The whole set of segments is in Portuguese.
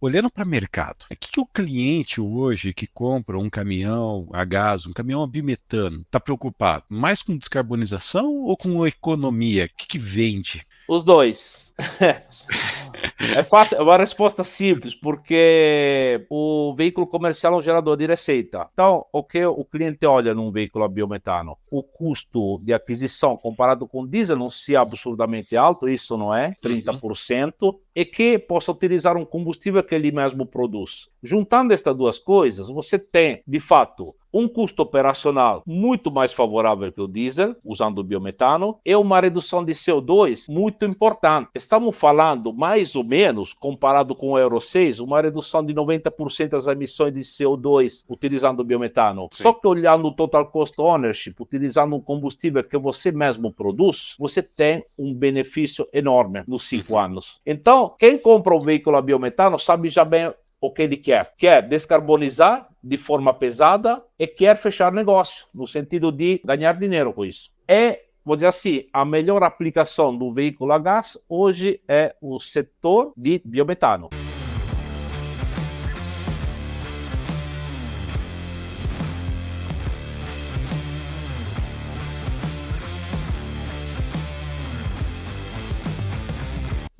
Olhando para o mercado, o que o cliente hoje que compra um caminhão a gás, um caminhão a biometano, está preocupado? Mais com descarbonização ou com economia? O que vende? Os dois. É fácil, é uma resposta simples, porque o veículo comercial é um gerador de receita. Então, o que o cliente olha num veículo a biometano? O custo de aquisição comparado com o diesel não se é absurdamente alto, isso não é, Uhum. 30%, e que possa utilizar um combustível que ele mesmo produz. Juntando estas duas coisas, você tem, de fato, um custo operacional muito mais favorável que o diesel, usando o biometano, e uma redução de CO2 muito importante. Estamos falando, mais ou menos, comparado com o Euro 6, uma redução de 90% das emissões de CO2 utilizando o biometano. Só Sim. que olhando o Total Cost Ownership, utilizando um combustível que você mesmo produz, você tem um benefício enorme nos 5 Uhum. anos. Então, quem compra um veículo a biometano sabe já bem o que ele quer. Quer descarbonizar de forma pesada e quer fechar negócio, no sentido de ganhar dinheiro com isso. Vou dizer assim, a melhor aplicação do veículo a gás hoje é o setor de biometano.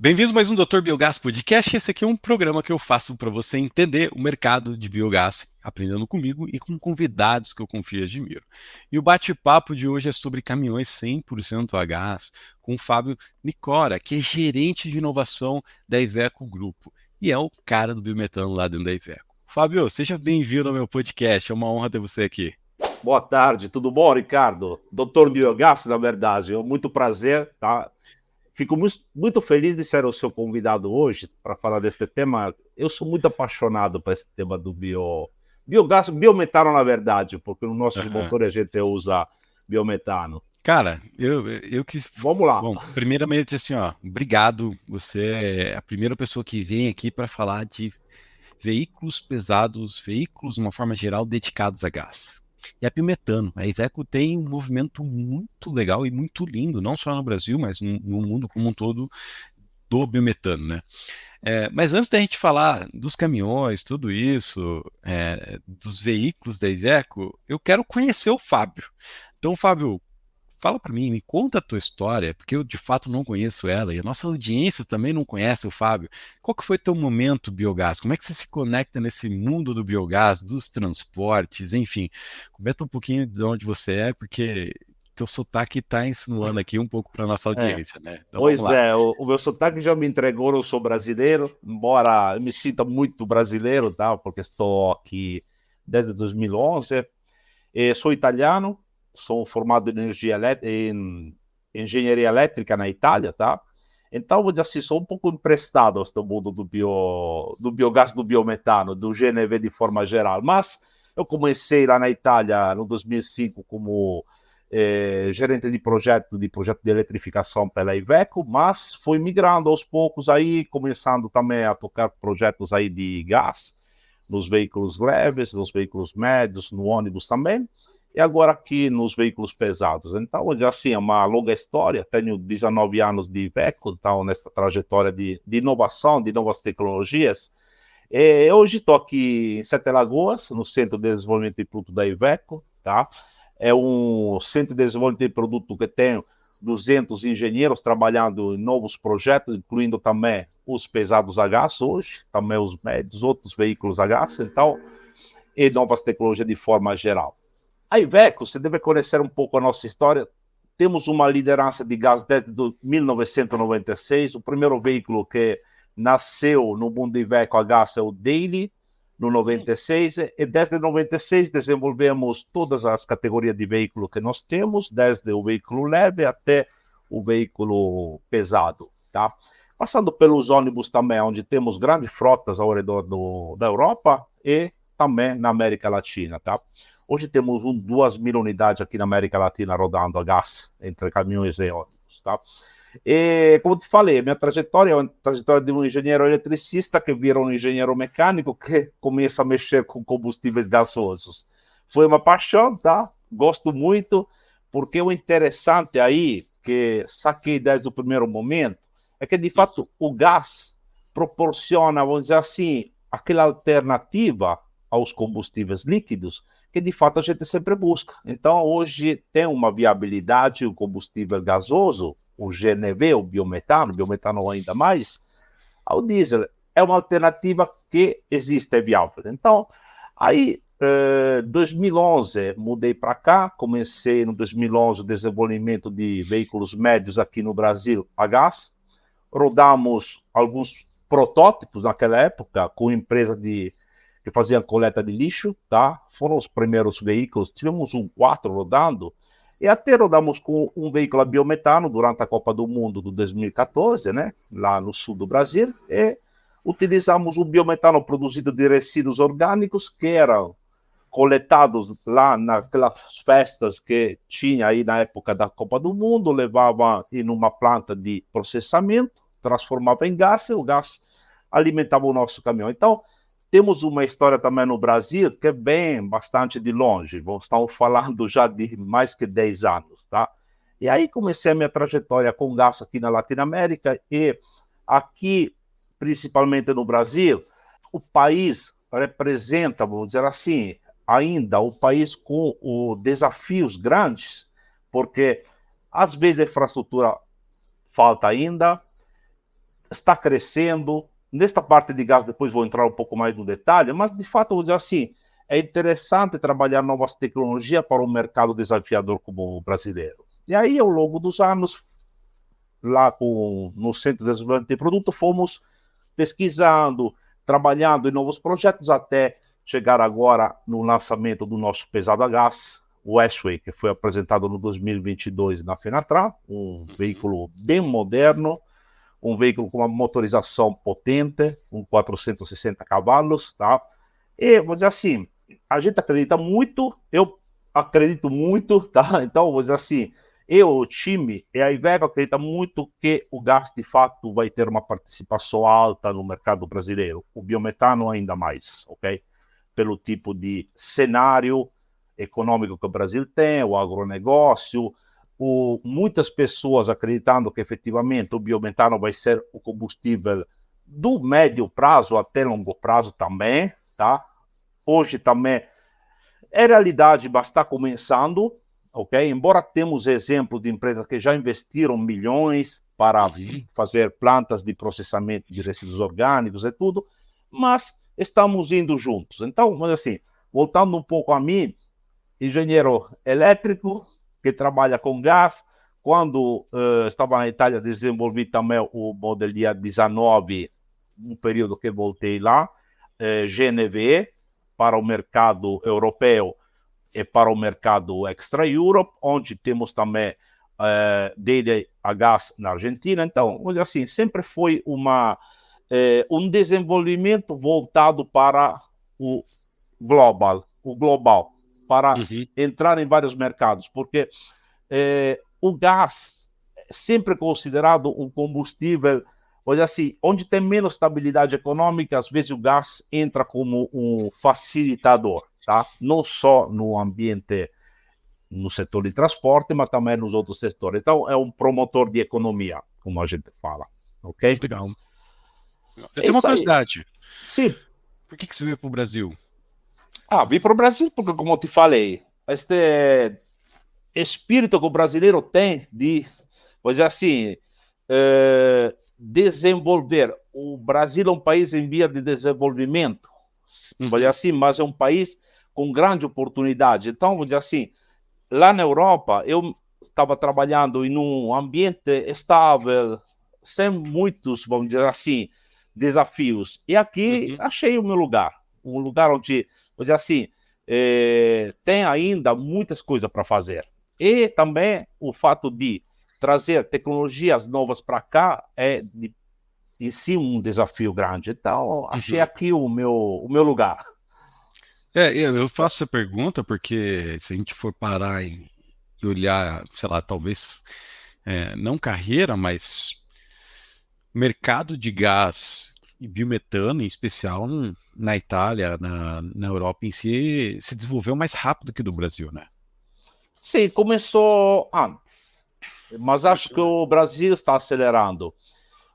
Bem-vindos a mais um Dr. Biogás Podcast. Esse aqui é um programa que eu faço para você entender o mercado de biogás, aprendendo comigo e com convidados que eu confio e admiro. E o bate-papo de hoje é sobre caminhões 100% a gás, com o Fábio Nicora, que é gerente de inovação da Iveco Grupo e é o cara do biometano lá dentro da Iveco. Fábio, seja bem-vindo ao meu podcast, é uma honra ter você aqui. Boa tarde, tudo bom, Ricardo? Doutor Tudo. Biogas, na verdade, muito prazer, tá? Fico muito feliz de ser o seu convidado hoje para falar desse tema. Eu sou muito apaixonado por esse tema do biogás, biometano, na verdade, porque nos nossos Uhum. motores a gente usa biometano. Cara, eu que. Vamos lá. Bom, primeiramente, assim, ó, obrigado. Você é a primeira pessoa que vem aqui para falar de veículos pesados, veículos, de uma forma geral, dedicados a gás. E a biometano. A Iveco tem um movimento muito legal e muito lindo, não só no Brasil, mas no mundo como um todo, do biometano, né? Mas antes da gente falar dos caminhões, tudo isso, dos veículos da Iveco, eu quero conhecer o Fábio. Então, Fábio, fala para mim, me conta a tua história, porque eu de fato não conheço ela e a nossa audiência também não conhece o Fábio. Qual que foi teu momento biogás? Como é que você se conecta nesse mundo do biogás, dos transportes, enfim? Comenta um pouquinho de onde você é, porque teu sotaque está insinuando aqui um pouco para nossa É. audiência, né? Então vamos Pois lá. é, o meu sotaque já me entregou, eu sou brasileiro, embora eu me sinta muito brasileiro, tá? Porque estou aqui desde 2011. Sou italiano, sou formado em engenharia elétrica na Itália, tá? Então, vou dizer assim, sou um pouco emprestado a este mundo do biogás, do biometano, do GNV de forma geral. Mas eu comecei lá na Itália no 2005 como gerente de projeto de eletrificação pela Iveco, mas fui migrando aos poucos aí, começando também a tocar projetos aí de gás, nos veículos leves, nos veículos médios, no ônibus também, e agora aqui nos veículos pesados. Então, assim, é uma longa história, tenho 19 anos de Iveco, então, nessa trajetória de inovação, de novas tecnologias. Hoje estou aqui em Sete Lagoas, no Centro de Desenvolvimento de Produto da Iveco, tá? É um centro de desenvolvimento de produto que tem 200 engenheiros trabalhando em novos projetos, incluindo também os pesados a gás hoje, também os médios, outros veículos a gás, então, e novas tecnologias de forma geral. A Iveco, você deve conhecer um pouco a nossa história. Temos uma liderança de gás desde 1996. O primeiro veículo que nasceu no mundo Iveco a gás é o Daily, no 96. E desde 96 desenvolvemos todas as categorias de veículo que nós temos, desde o veículo leve até o veículo pesado, tá? Passando pelos ônibus também, onde temos grandes frotas ao redor da Europa e também na América Latina, tá? Hoje temos 2.000 unidades aqui na América Latina rodando a gás, entre caminhões e ônibus, tá? E, como te falei, minha trajetória é uma trajetória de um engenheiro eletricista que vira um engenheiro mecânico que começa a mexer com combustíveis gasosos. Foi uma paixão, tá? Gosto muito, porque o interessante aí, que saquei desde o primeiro momento, é que, de fato, o gás proporciona, vamos dizer assim, aquela alternativa aos combustíveis líquidos que de fato a gente sempre busca. Então, hoje tem uma viabilidade o combustível gasoso, o GNV, o biometano ainda mais, ao diesel. É uma alternativa que existe, é viável. Então, aí, 2011, mudei para cá, comecei no 2011 o desenvolvimento de veículos médios aqui no Brasil a gás. Rodamos alguns protótipos naquela época com empresa que fazia coleta de lixo, tá? Foram os primeiros veículos, tivemos um 4 rodando, e até rodamos com um veículo a biometano durante a Copa do Mundo de 2014, né? Lá no sul do Brasil, e utilizamos o biometano produzido de resíduos orgânicos que eram coletados lá naquelas festas que tinha aí na época da Copa do Mundo, levava em uma planta de processamento, transformava em gás, e o gás alimentava o nosso caminhão. Então, temos uma história também no Brasil que vem bastante de longe, estamos falando já de mais que 10 anos, tá? E aí comecei a minha trajetória com gás aqui na Latinoamérica, e aqui, principalmente no Brasil, o país representa, vamos dizer assim, ainda o país com desafios grandes, porque às vezes a infraestrutura falta ainda, está crescendo. Nesta parte de gás, depois vou entrar um pouco mais no detalhe, mas de fato, vou dizer assim, é interessante trabalhar novas tecnologias para um mercado desafiador como o brasileiro. E aí, ao longo dos anos, lá no Centro de Desenvolvimento de Produto, fomos pesquisando, trabalhando em novos projetos, até chegar agora no lançamento do nosso pesado a gás, o Westway, que foi apresentado no 2022 na Fenatran, um veículo bem moderno, um veículo com uma motorização potente, com 460 cavalos, tá? E, vou dizer assim, a gente acredita muito, eu acredito muito, tá? Então, vou dizer assim, o time e a Iveco acredita muito que o gás, de fato, vai ter uma participação alta no mercado brasileiro, o biometano ainda mais, ok? Pelo tipo de cenário econômico que o Brasil tem, o agronegócio, muitas pessoas acreditando que efetivamente o biometano vai ser o combustível do médio prazo até longo prazo também, tá? Hoje também é realidade, mas está começando, ok? Embora temos exemplos de empresas que já investiram milhões para fazer plantas de processamento de resíduos orgânicos e tudo, mas estamos indo juntos. Então, mas assim, voltando um pouco a mim, engenheiro elétrico, que trabalha com gás. Quando estava na Itália, desenvolvi também o Model Year 19, um período que voltei lá, GNV, para o mercado europeu e para o mercado extra-Europe, onde temos também dele a gás na Argentina. Então, olha assim, sempre foi um desenvolvimento voltado para o global, para entrar em vários mercados, porque o gás é sempre considerado um combustível, olha assim, onde tem menos estabilidade econômica, às vezes o gás entra como um facilitador, tá? Não só no ambiente, no setor de transporte, mas também nos outros setores. Então, é um promotor de economia, como a gente fala, ok? Legal. Eu tenho uma curiosidade. Sim. Por que você veio para o Brasil? Vim para o Brasil porque, como eu te falei, este espírito que o brasileiro tem de, vou dizer assim, desenvolver. O Brasil é um país em via de desenvolvimento, vou dizer assim, mas é um país com grande oportunidade. Então, vou dizer assim, lá na Europa, eu estava trabalhando em um ambiente estável, sem muitos, vamos dizer assim, desafios. E aqui achei o meu lugar, um lugar onde, vou dizer assim, tem ainda muitas coisas para fazer. E também o fato de trazer tecnologias novas para cá é em si um desafio grande. Então, achei aqui o meu lugar. Eu faço essa pergunta porque se a gente for parar e olhar, sei lá, talvez não carreira, mas mercado de gás e biometano, em especial na Itália, na Europa em si, se desenvolveu mais rápido que do Brasil, né? Sim, começou antes, mas acho que o Brasil está acelerando.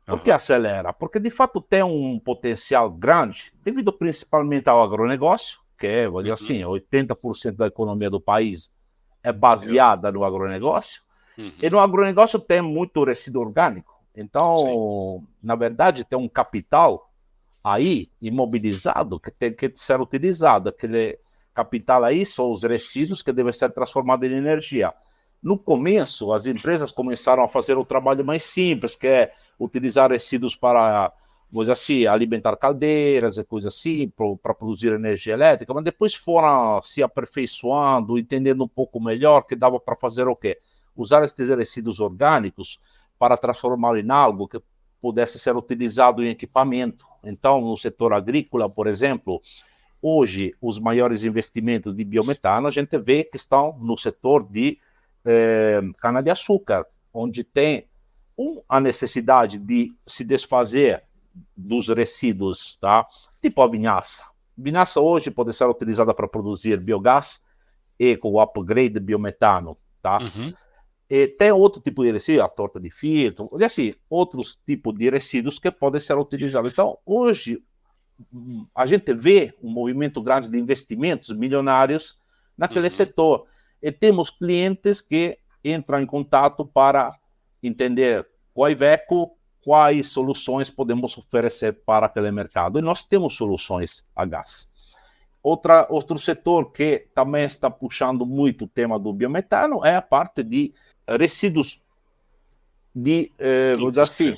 Por que acelera? Porque, de fato, tem um potencial grande, devido principalmente ao agronegócio, que é, vou dizer assim, 80% da economia do país é baseada no agronegócio, e no agronegócio tem muito resíduo orgânico. Então, na verdade, tem um capital aí imobilizado que tem que ser utilizado. Aquele capital aí são os resíduos que devem ser transformados em energia. No começo, as empresas começaram a fazer o trabalho mais simples, que é utilizar resíduos para, vamos dizer assim, alimentar caldeiras e coisas assim, para produzir energia elétrica, mas depois foram se aperfeiçoando, entendendo um pouco melhor que dava para fazer o quê? Usar esses resíduos orgânicos para transformar em algo que pudesse ser utilizado em equipamento. Então, no setor agrícola, por exemplo, hoje, os maiores investimentos de biometano, a gente vê que estão no setor de cana-de-açúcar, onde tem a necessidade de se desfazer dos resíduos, tá? Tipo a vinhaça. Vinhaça hoje pode ser utilizada para produzir biogás e com o upgrade de biometano, tá? E tem outro tipo de resíduo, a torta de filtro, e assim, outros tipos de resíduos que podem ser utilizados. Então, hoje, a gente vê um movimento grande de investimentos milionários naquele setor. E temos clientes que entram em contato para entender com a Iveco quais soluções podemos oferecer para aquele mercado. E nós temos soluções a gás. Outro setor que também está puxando muito o tema do biometano é a parte de resíduos de, vou dizer assim,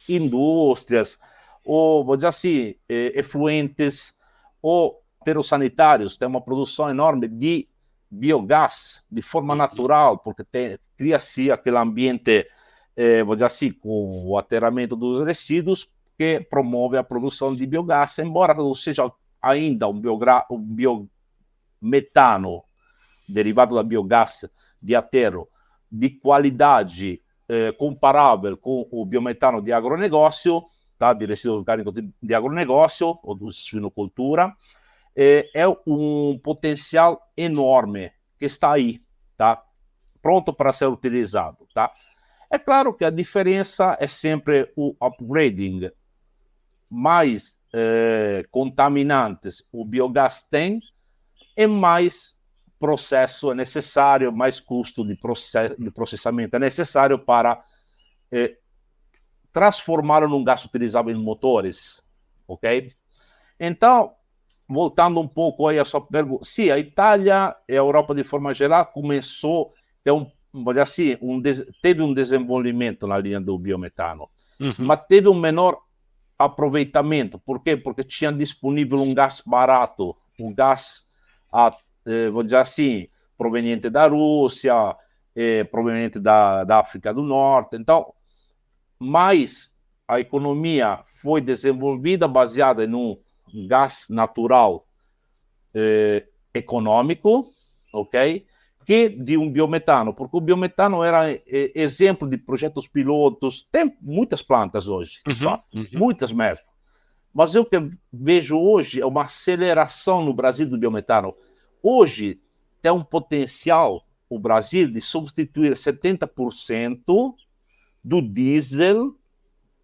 indústrias, ou, vou dizer assim, efluentes, ou aterrosanitários. Tem uma produção enorme de biogás de forma natural, porque cria-se aquele ambiente, vou dizer assim, com o aterramento dos resíduos, que promove a produção de biogás, embora não seja ainda um biometano derivado da biogás de aterro de qualidade comparável com o biometano de agronegócio, tá, de resíduos orgânicos de agronegócio ou de suinocultura. É um potencial enorme que está aí, tá? Pronto para ser utilizado, tá? É claro que a diferença é sempre o upgrading. Mais contaminantes o biogás tem, e mais processo é necessário, mais custo de processamento é necessário para transformá-lo num gás utilizável em motores, ok? Então, voltando um pouco aí a sua pergunta, sim, a Itália e a Europa de forma geral começou a ter assim, teve um desenvolvimento na linha do biometano, mas teve um menor aproveitamento. Por quê? Porque tinha disponível um gás barato, um gás, vou dizer assim, proveniente da Rússia, proveniente da África do Norte. Então, mais a economia foi desenvolvida baseada em um gás natural econômico, ok? Que de um biometano, porque o biometano era exemplo de projetos pilotos. Tem muitas plantas hoje, muitas mesmo. Mas o que eu vejo hoje é uma aceleração no Brasil do biometano. Hoje tem um potencial, o Brasil, de substituir 70% do diesel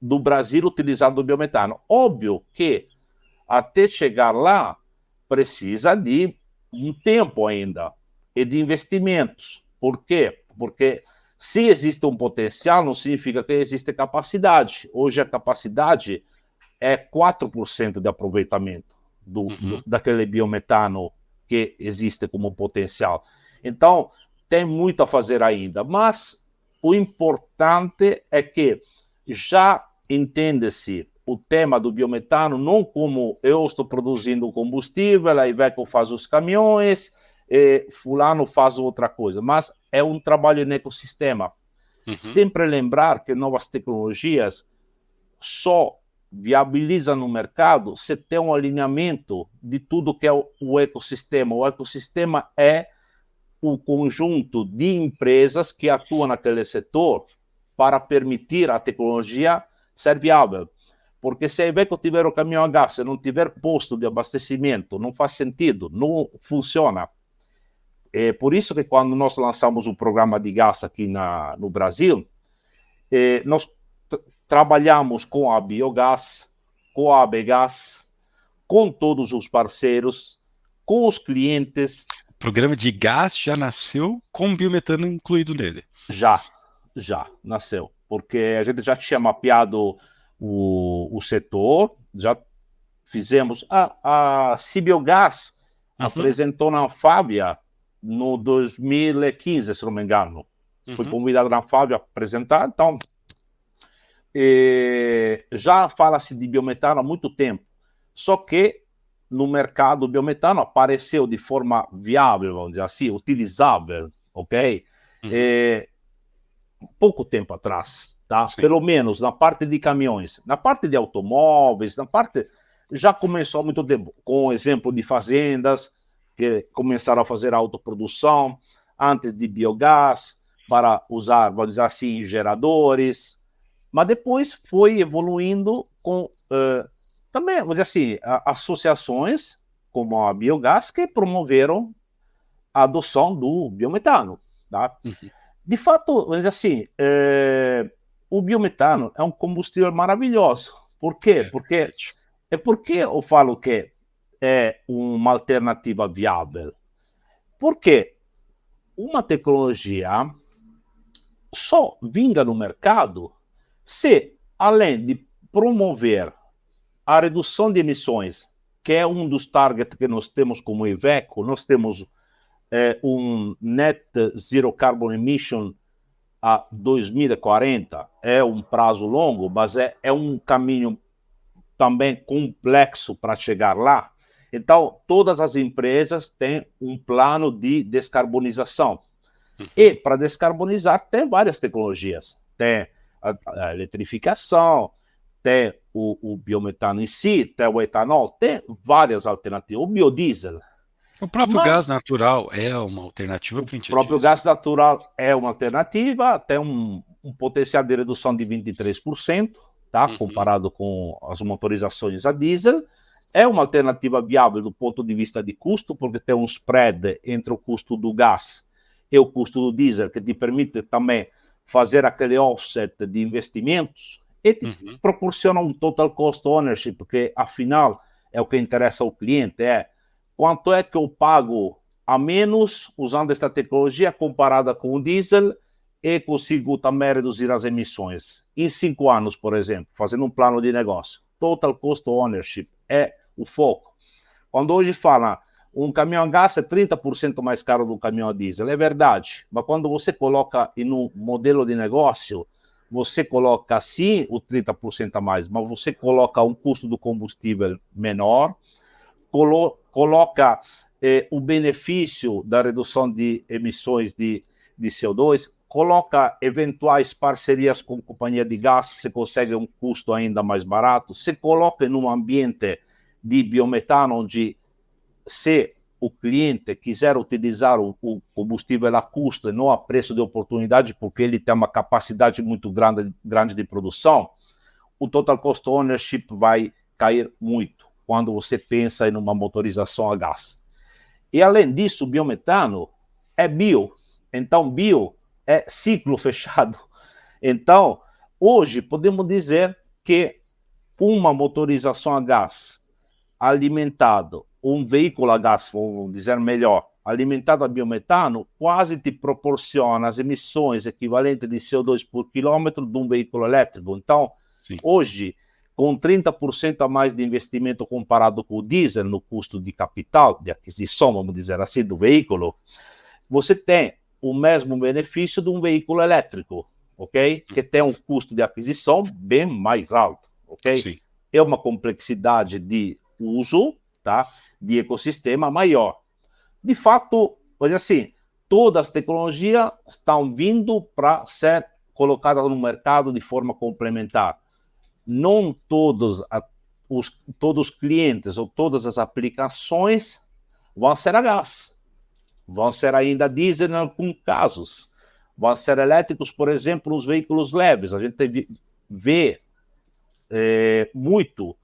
do Brasil utilizado no biometano. Óbvio que até chegar lá precisa de um tempo ainda e de investimentos. Por quê? Porque se existe um potencial, não significa que existe capacidade. Hoje a capacidade é 4% de aproveitamento daquele biometano que existe como potencial. Então, tem muito a fazer ainda, mas o importante é que já entende-se o tema do biometano não como eu estou produzindo combustível, a Iveco faz os caminhões, fulano faz outra coisa, mas é um trabalho em ecossistema. Sempre lembrar que novas tecnologias só viabiliza no mercado se tem um alinhamento de tudo que é o ecossistema. O ecossistema é o conjunto de empresas que atuam naquele setor para permitir a tecnologia ser viável. Porque se a Iveco tiver o caminhão a gás e não tiver posto de abastecimento, não faz sentido, não funciona. É por isso que quando nós lançamos o programa de gás aqui no Brasil, nós trabalhamos com a Biogás, com a ABGás, com todos os parceiros, com os clientes. O programa de gás já nasceu com biometano incluído nele. Já nasceu, porque a gente já tinha mapeado o setor, já fizemos. A Cibiogás apresentou na Fábia no 2015, se não me engano. Fui convidado na Fábia a apresentar, então já fala-se de biometano há muito tempo. Só que no mercado o biometano apareceu de forma viável, vamos dizer assim, utilizável, ok? Pouco tempo atrás, tá? Sim. Pelo menos na parte de caminhões, na parte de automóveis, na parte já começou há muito tempo, com o exemplo de fazendas que começaram a fazer autoprodução antes de biogás para usar, vamos dizer assim, geradores, mas depois foi evoluindo com também, vamos dizer assim, associações como a Biogás que promoveram a adoção do biometano, tá? De fato, vamos dizer assim, o biometano é um combustível maravilhoso. Por quê? Porque eu falo que é uma alternativa viável. Porque uma tecnologia só vinga no mercado se, além de promover a redução de emissões, que é um dos targets que nós temos como Iveco, nós temos um Net Zero Carbon Emission a 2040, é um prazo longo, mas é um caminho também complexo para chegar lá. Então, todas as empresas têm um plano de descarbonização. E, para descarbonizar, tem várias tecnologias. Tem a eletrificação, tem o biometano em si, tem o etanol, tem várias alternativas. O biodiesel. O próprio gás natural é uma alternativa frente a O próprio gás natural é uma alternativa, tem um potencial de redução de 23%, tá? Comparado com as motorizações a diesel. É uma alternativa viável do ponto de vista de custo, porque tem um spread entre o custo do gás e o custo do diesel, que te permite também fazer aquele offset de investimentos e te proporciona um total cost ownership, porque afinal é o que interessa ao cliente, quanto é que eu pago a menos usando esta tecnologia comparada com o diesel e consigo também reduzir as emissões. Em 5 anos, por exemplo, fazendo um plano de negócio. Total cost ownership é o foco. Quando hoje fala um caminhão a gás é 30% mais caro do caminhão a diesel, é verdade. Mas quando você coloca em um modelo de negócio, você coloca sim o 30% a mais, mas você coloca um custo do combustível menor, coloca o benefício da redução de emissões de CO2, coloca eventuais parcerias com companhia de gás, você consegue um custo ainda mais barato, você coloca em um ambiente de biometano, onde se o cliente quiser utilizar o combustível a custo e não a preço de oportunidade, porque ele tem uma capacidade muito grande de produção, o total cost ownership vai cair muito quando você pensa em uma motorização a gás. E além disso, o biometano é bio. Então, bio é ciclo fechado. Então, hoje podemos dizer que uma motorização a gás alimentado, um veículo a gás, vamos dizer melhor, alimentado a biometano, quase te proporciona as emissões equivalentes de CO2 por quilômetro de um veículo elétrico. Então, hoje, com 30% a mais de investimento comparado com o diesel no custo de capital, de aquisição, vamos dizer assim, do veículo, você tem o mesmo benefício de um veículo elétrico, ok? Que tem um custo de aquisição bem mais alto, ok? Sim. É uma complexidade de uso, tá? De ecossistema maior. De fato, pois assim, todas as tecnologias estão vindo para ser colocadas no mercado de forma complementar. Não todos os clientes ou todas as aplicações vão ser a gás. Vão ser ainda diesel em alguns casos. Vão ser elétricos, por exemplo, nos veículos leves. A gente vê muito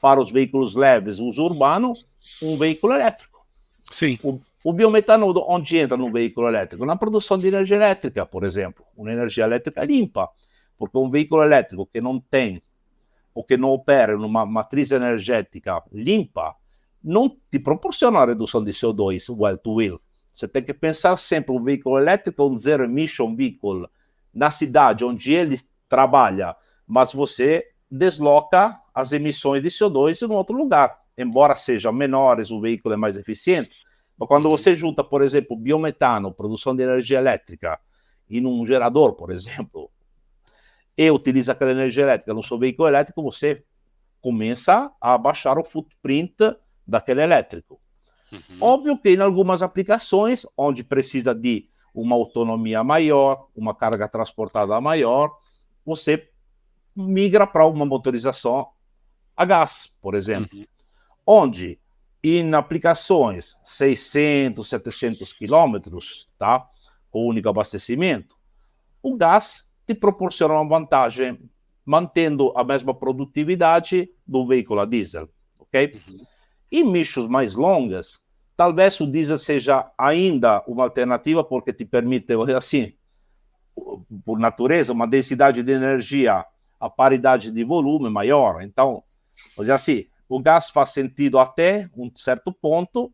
para os veículos leves, uso urbano, um veículo elétrico. Sim. O biometano, onde entra no veículo elétrico? Na produção de energia elétrica, por exemplo. Uma energia elétrica limpa. porque um veículo elétrico que não tem ou que não opera numa matriz energética limpa, não te proporciona a redução de CO2, well to will. Você tem que pensar sempre um veículo elétrico, um zero emission vehicle, na cidade onde ele trabalha, mas você desloca as emissões de CO2 em outro lugar. Embora sejam menores, o veículo é mais eficiente. Mas quando você junta, por exemplo, biometano, produção de energia elétrica, e num gerador, por exemplo, e utiliza aquela energia elétrica no seu veículo elétrico, você começa a baixar o footprint daquele elétrico. Óbvio que em algumas aplicações, onde precisa de uma autonomia maior, uma carga transportada maior, você migra para uma motorização a gás, por exemplo, onde em aplicações 600, 700 quilômetros, tá, com único abastecimento, o gás te proporciona uma vantagem, mantendo a mesma produtividade do veículo a diesel, ok? Em missions mais longas, talvez o diesel seja ainda uma alternativa, porque te permite, assim, por natureza, uma densidade de energia, a paridade de volume maior. Então, assim, o gás faz sentido até um certo ponto,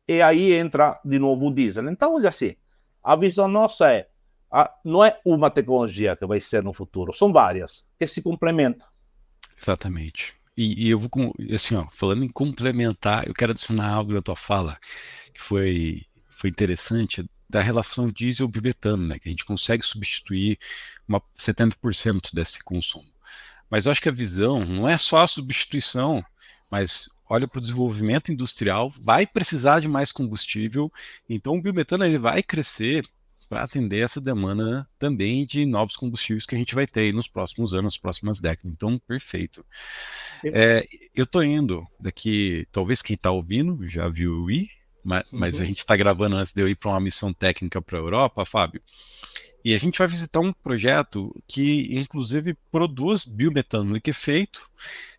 e aí entra de novo o diesel. Então, assim, a visão nossa é, não é uma tecnologia que vai ser no futuro, são várias, que se complementam. Exatamente. E eu vou, assim, ó, falando em complementar, eu quero adicionar algo na tua fala, que foi interessante, da relação diesel-biometano, né? Que a gente consegue substituir 70% desse consumo. Mas eu acho que a visão não é só a substituição, mas olha para o desenvolvimento industrial, vai precisar de mais combustível, então o biometano ele vai crescer para atender essa demanda também de novos combustíveis que a gente vai ter aí nos próximos anos, nas próximas décadas. Então, perfeito. Eu estou indo daqui, talvez quem está ouvindo já viu eu ir, mas a gente está gravando antes de eu ir para uma missão técnica para a Europa, Fábio. E a gente vai visitar um projeto que, inclusive, produz biometano liquefeito.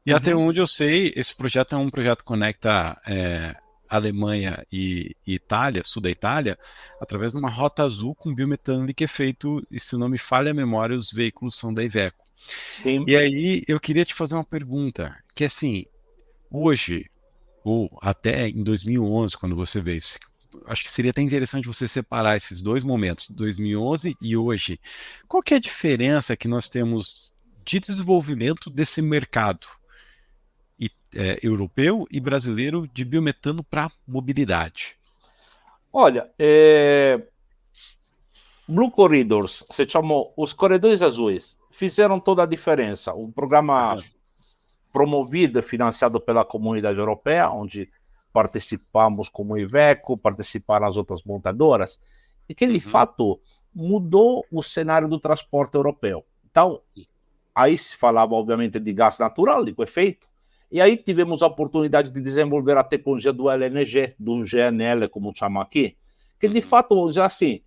E até onde eu sei, esse projeto é um projeto que conecta Alemanha e Itália, sul da Itália, através de uma rota azul com biometano liquefeito. E se não me falha a memória, os veículos são da Iveco. Sim. E aí eu queria te fazer uma pergunta, que assim, hoje, ou até em 2011, quando você veio, acho que seria até interessante você separar esses dois momentos, 2011 e hoje. Qual que é a diferença que nós temos de desenvolvimento desse mercado europeu e brasileiro de biometano para mobilidade? Olha, Blue Corridors, se chamou os corredores azuis, fizeram toda a diferença. Um programa promovido e financiado pela comunidade europeia, onde participamos como Iveco, participaram as outras montadoras, e que de fato mudou o cenário do transporte europeu. Então, aí se falava obviamente de gás natural, liquefeito, e aí tivemos a oportunidade de desenvolver a tecnologia do LNG, do GNL, como chama aqui, que de fato, já assim,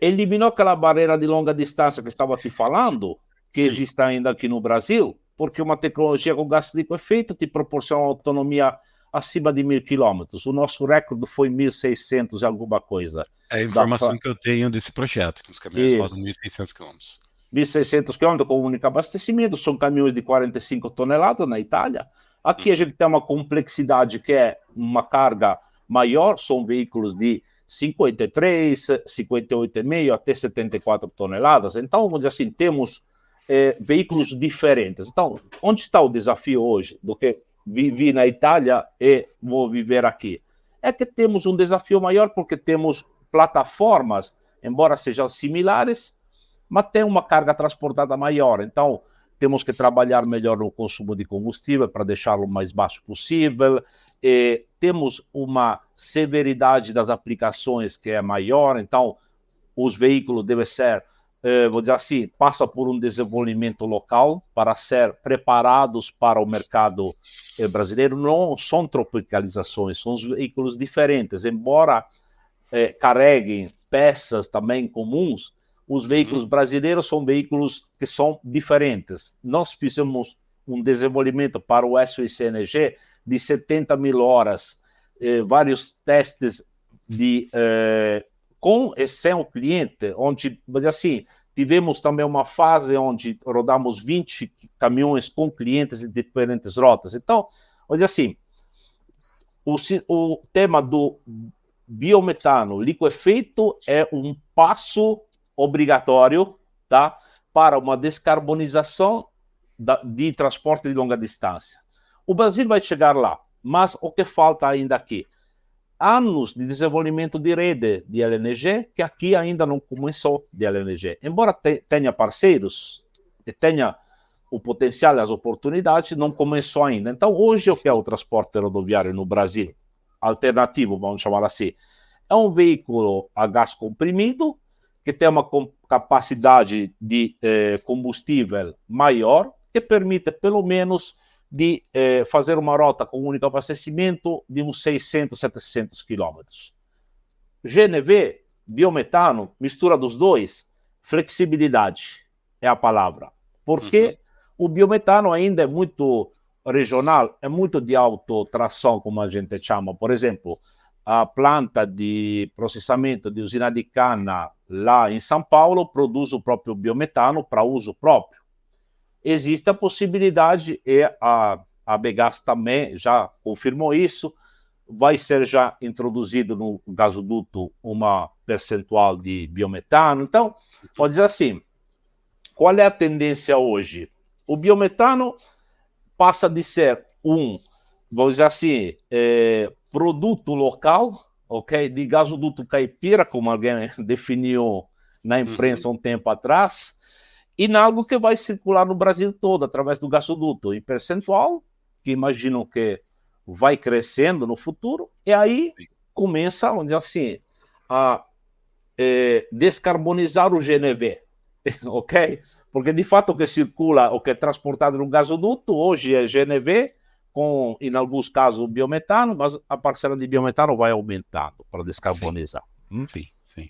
eliminou aquela barreira de longa distância que estava te falando, que existe ainda aqui no Brasil, porque uma tecnologia com gás liquefeito te proporciona uma autonomia acima de 1.000 quilômetros. O nosso recorde foi 1.600 e alguma coisa. É a informação que eu tenho desse projeto, que os caminhões rodam 1.600 quilômetros. 1.600 quilômetros com único abastecimento, são caminhões de 45 toneladas na Itália. Aqui a gente tem uma complexidade que é uma carga maior, são veículos de 53, 58,5 até 74 toneladas. Então, vamos dizer assim, temos veículos diferentes. Então, onde está o desafio hoje do que vivi na Itália e vou viver aqui? É que temos um desafio maior porque temos plataformas, embora sejam similares, mas tem uma carga transportada maior. Então, temos que trabalhar melhor no consumo de combustível para deixá-lo o mais baixo possível. Temos uma severidade das aplicações que é maior, então os veículos devem ser, vou dizer assim, passa por um desenvolvimento local para ser preparados para o mercado brasileiro. Não são tropicalizações, são veículos diferentes, embora carreguem peças também comuns. Os veículos brasileiros são veículos que são diferentes. Nós fizemos um desenvolvimento para o SOICNG de 70 mil horas, vários testes com e sem o cliente, onde, assim, tivemos também uma fase onde rodamos 20 caminhões com clientes em diferentes rotas. Então, vamos dizer assim, o tema do biometano liquefeito é um passo obrigatório, tá, para uma descarbonização de transporte de longa distância. O Brasil vai chegar lá, mas o que falta ainda aqui? Anos de desenvolvimento de rede de LNG, que aqui ainda não começou de LNG. Embora tenha parceiros e tenha o potencial e as oportunidades, não começou ainda. Então, hoje, o que é o transporte rodoviário no Brasil? Alternativo, vamos chamar assim. É um veículo a gás comprimido, que tem uma capacidade de combustível maior, que permite, pelo menos, de fazer uma rota com único abastecimento de uns 600, 700 quilômetros. GNV, biometano, mistura dos dois, flexibilidade é a palavra. Porque o biometano ainda é muito regional, é muito de autotração, como a gente chama. Por exemplo, a planta de processamento de usina de cana lá em São Paulo produz o próprio biometano para uso próprio. Existe a possibilidade, e a Begás também já confirmou isso, vai ser já introduzido no gasoduto uma percentual de biometano. Então, pode dizer assim, qual é a tendência hoje? O biometano passa de ser vamos dizer assim, produto local, ok, de gasoduto caipira, como alguém definiu na imprensa um tempo atrás, e algo que vai circular no Brasil todo, através do gasoduto, em percentual, que imagino que vai crescendo no futuro, e aí começa, vamos dizer assim, a descarbonizar o GNV, ok? Porque, de fato, o que circula, o que é transportado no gasoduto, hoje é GNV, com, em alguns casos, o biometano, mas a parcela de biometano vai aumentando para descarbonizar. Sim, sim.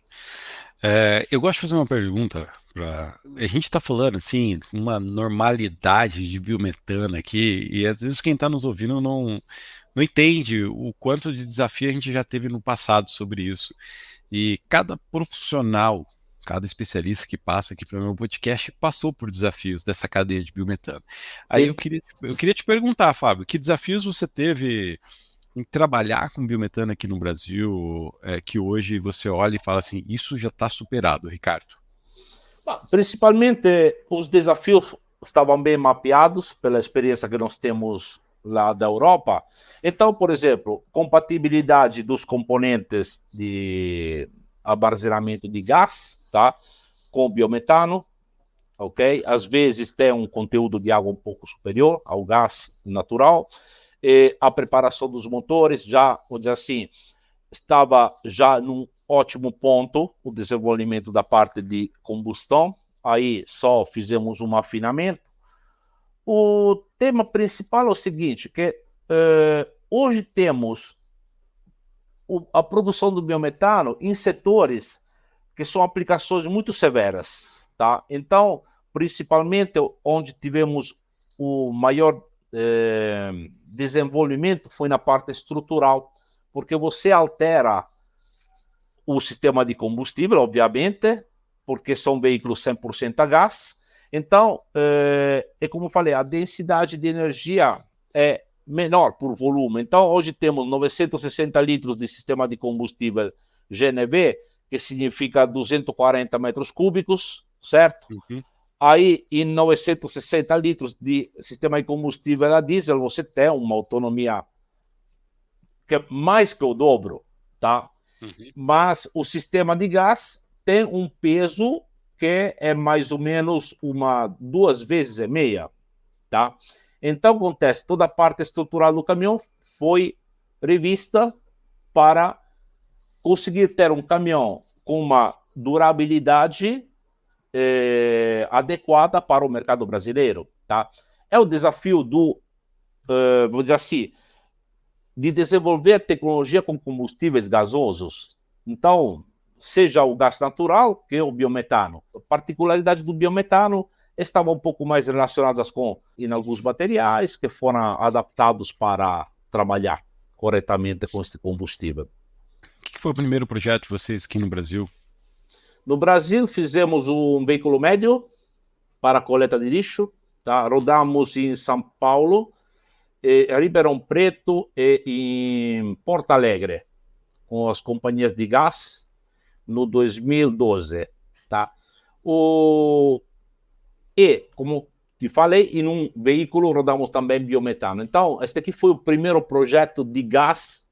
Eu gosto de fazer uma pergunta. A gente está falando, assim, uma normalidade de biometano aqui, e às vezes quem está nos ouvindo não entende o quanto de desafio a gente já teve no passado sobre isso. E cada profissional, cada especialista que passa aqui para o meu podcast passou por desafios dessa cadeia de biometano. Aí eu queria te perguntar, Fábio, que desafios você teve em trabalhar com biometano aqui no Brasil, que hoje você olha e fala assim, isso já está superado, Ricardo? Principalmente, os desafios estavam bem mapeados pela experiência que nós temos lá da Europa. Então, por exemplo, compatibilidade dos componentes de armazenamento de gás, tá, com biometano, ok? Às vezes tem um conteúdo de água um pouco superior ao gás natural. E a preparação dos motores, já, vou dizer assim, estava já num ótimo ponto o desenvolvimento da parte de combustão. Aí só fizemos um afinamento. O tema principal é o seguinte, que hoje temos a produção do biometano em setores que são aplicações muito severas, tá? Então, principalmente onde tivemos o maior desenvolvimento foi na parte estrutural, porque você altera o sistema de combustível, obviamente, porque são veículos 100% a gás. Então, como eu falei, a densidade de energia é menor por volume. Então, hoje temos 960 litros de sistema de combustível GNV, que significa 240 metros cúbicos, certo? Aí, em 960 litros de sistema de combustível a diesel, você tem uma autonomia que é mais que o dobro, tá? Mas o sistema de gás tem um peso que é mais ou menos 2,5 vezes, tá? Então, acontece, toda a parte estrutural do caminhão foi revista para conseguir ter um caminhão com uma durabilidade adequada para o mercado brasileiro, tá? É o desafio vamos dizer assim, de desenvolver tecnologia com combustíveis gasosos. Então, seja o gás natural, que é o biometano. A particularidade do biometano estava um pouco mais relacionadas com em alguns materiais que foram adaptados para trabalhar corretamente com esse combustível. O que foi o primeiro projeto de vocês aqui no Brasil? No Brasil, fizemos um veículo médio para coleta de lixo, tá? Rodamos em São Paulo, Ribeirão Preto e em Porto Alegre, com as companhias de gás, no 2012, tá? E, como te falei, em um veículo rodamos também biometano. Então, este aqui foi o primeiro projeto de gás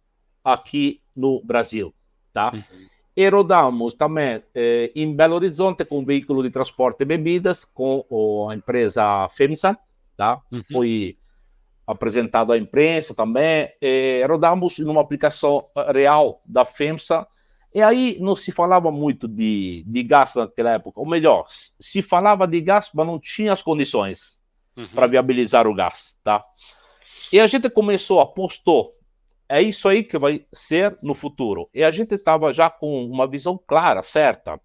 aqui no Brasil, tá? E rodamos também em Belo Horizonte com um veículo de transporte de bebidas com a empresa FEMSA, tá? Foi apresentado à imprensa também. Rodamos numa aplicação real da FEMSA. E aí não se falava muito de gás naquela época. Ou melhor, se falava de gás, mas não tinha as condições para viabilizar o gás, tá? E a gente começou, apostou. É isso aí que vai ser no futuro. E a gente estava já com uma visão clara, certa.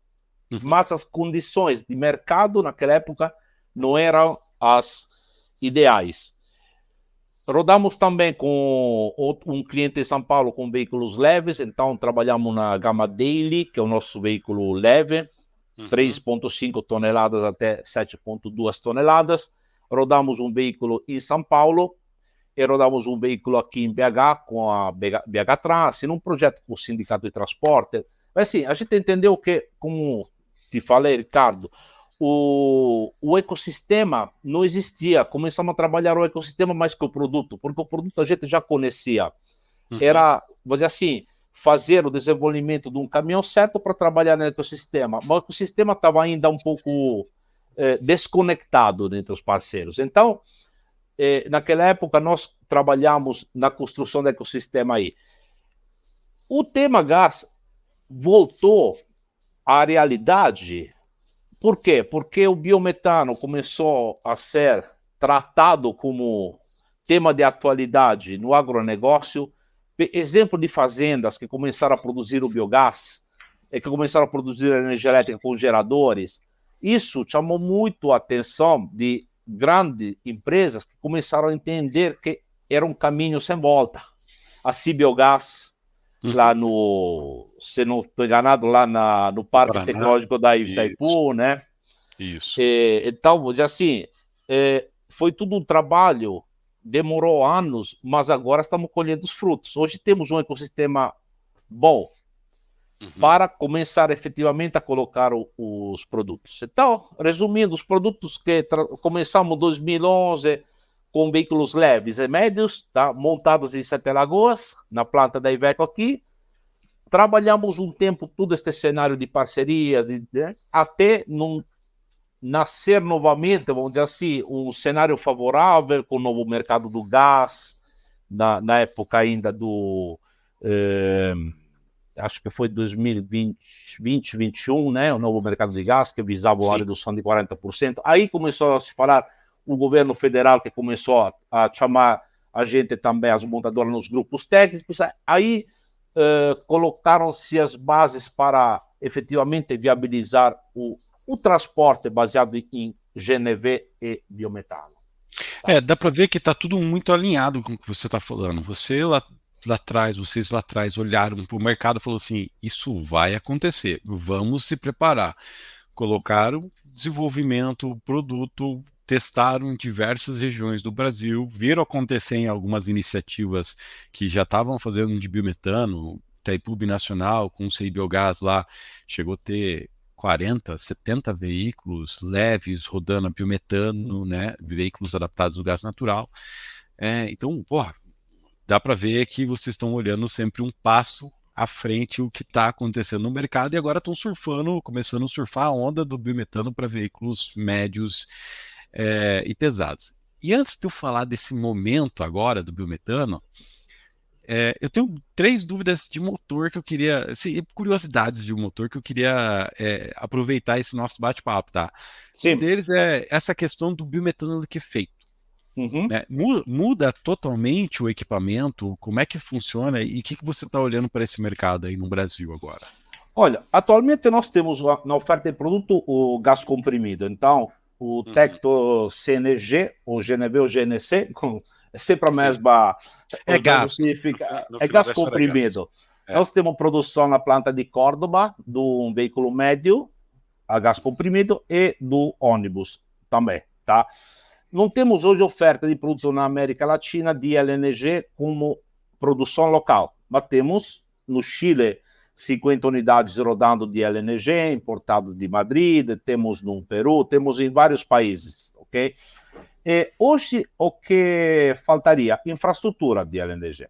Mas as condições de mercado naquela época não eram as ideais. Rodamos também com um cliente em São Paulo com veículos leves, então trabalhamos na gama Daily, que é o nosso veículo leve, 3,5 toneladas até 7,2 toneladas. Rodamos um veículo em São Paulo e rodamos um veículo aqui em BH com a BH Trans, num projeto com o Sindicato de Transporte. Mas assim, a gente entendeu que, como te falei, Ricardo, o ecossistema não existia. Começamos a trabalhar o ecossistema mais que o produto, porque o produto a gente já conhecia. Era, vamos dizer assim, fazer o desenvolvimento de um caminhão certo para trabalhar no ecossistema. Mas o ecossistema estava ainda um pouco desconectado entre os parceiros. Então, naquela época, nós trabalhamos na construção do ecossistema aí. O tema gás voltou à realidade. Por quê? Porque o biometano começou a ser tratado como tema de atualidade no agronegócio. Exemplo de fazendas que começaram a produzir o biogás, que começaram a produzir energia elétrica com geradores. Isso chamou muito a atenção de grandes empresas que começaram a entender que era um caminho sem volta. A Cibiogás, lá no, se não estou enganado, lá no Parque Paraná. Tecnológico da Itaipu, né? Isso. Então, vou dizer assim, foi tudo um trabalho, demorou anos, mas agora estamos colhendo os frutos. Hoje temos um ecossistema bom para começar efetivamente a colocar os produtos. Então, resumindo, os produtos que começamos em 2011 com veículos leves e médios, tá? Montados em Sete Lagoas, na planta da Iveco aqui. Trabalhamos um tempo todo este cenário de parceria, até nascer novamente, vamos dizer assim, um cenário favorável com o novo mercado do gás, na época ainda do... acho que foi 2020, 2021, né? O novo mercado de gás, que visava uma redução de 40%. Aí começou a se falar o governo federal, que começou a chamar a gente também, as montadoras, nos grupos técnicos. Aí colocaram-se as bases para efetivamente viabilizar o transporte baseado em GNV e biometano. Dá para ver que está tudo muito alinhado com o que você está falando. Vocês lá atrás olharam para o mercado e falaram assim, isso vai acontecer, vamos se preparar. Colocaram desenvolvimento, produto, testaram em diversas regiões do Brasil, viram acontecer em algumas iniciativas que já estavam fazendo de biometano, Itaipu Binacional, com o CI Biogás lá, chegou a ter 40, 70 veículos leves rodando a biometano, né, veículos adaptados ao gás natural. Então, dá para ver que vocês estão olhando sempre um passo à frente o que está acontecendo no mercado e agora estão começando a surfar a onda do biometano para veículos médios e pesados. E antes de eu falar desse momento agora do biometano, eu tenho 3 dúvidas de motor que eu queria, assim, curiosidades de motor que eu queria aproveitar esse nosso bate-papo, tá? Sim. Um deles é essa questão do biometano liquefeito. Né? Muda totalmente o equipamento, como é que funciona e o que você está olhando para esse mercado aí no Brasil agora? Olha, atualmente nós temos na oferta de produto o gás comprimido, então o Tecto CNG, o GNV ou GNC, é sempre a mesma... gás. É gás comprimido. Nós temos produção na planta de Córdoba, de um veículo médio, a gás comprimido e do ônibus também, tá? Não temos hoje oferta de produção na América Latina de LNG como produção local, mas temos no Chile 50 unidades rodando de LNG, importado de Madrid, temos no Peru, temos em vários países, ok? E hoje, o que faltaria? Infraestrutura de LNG.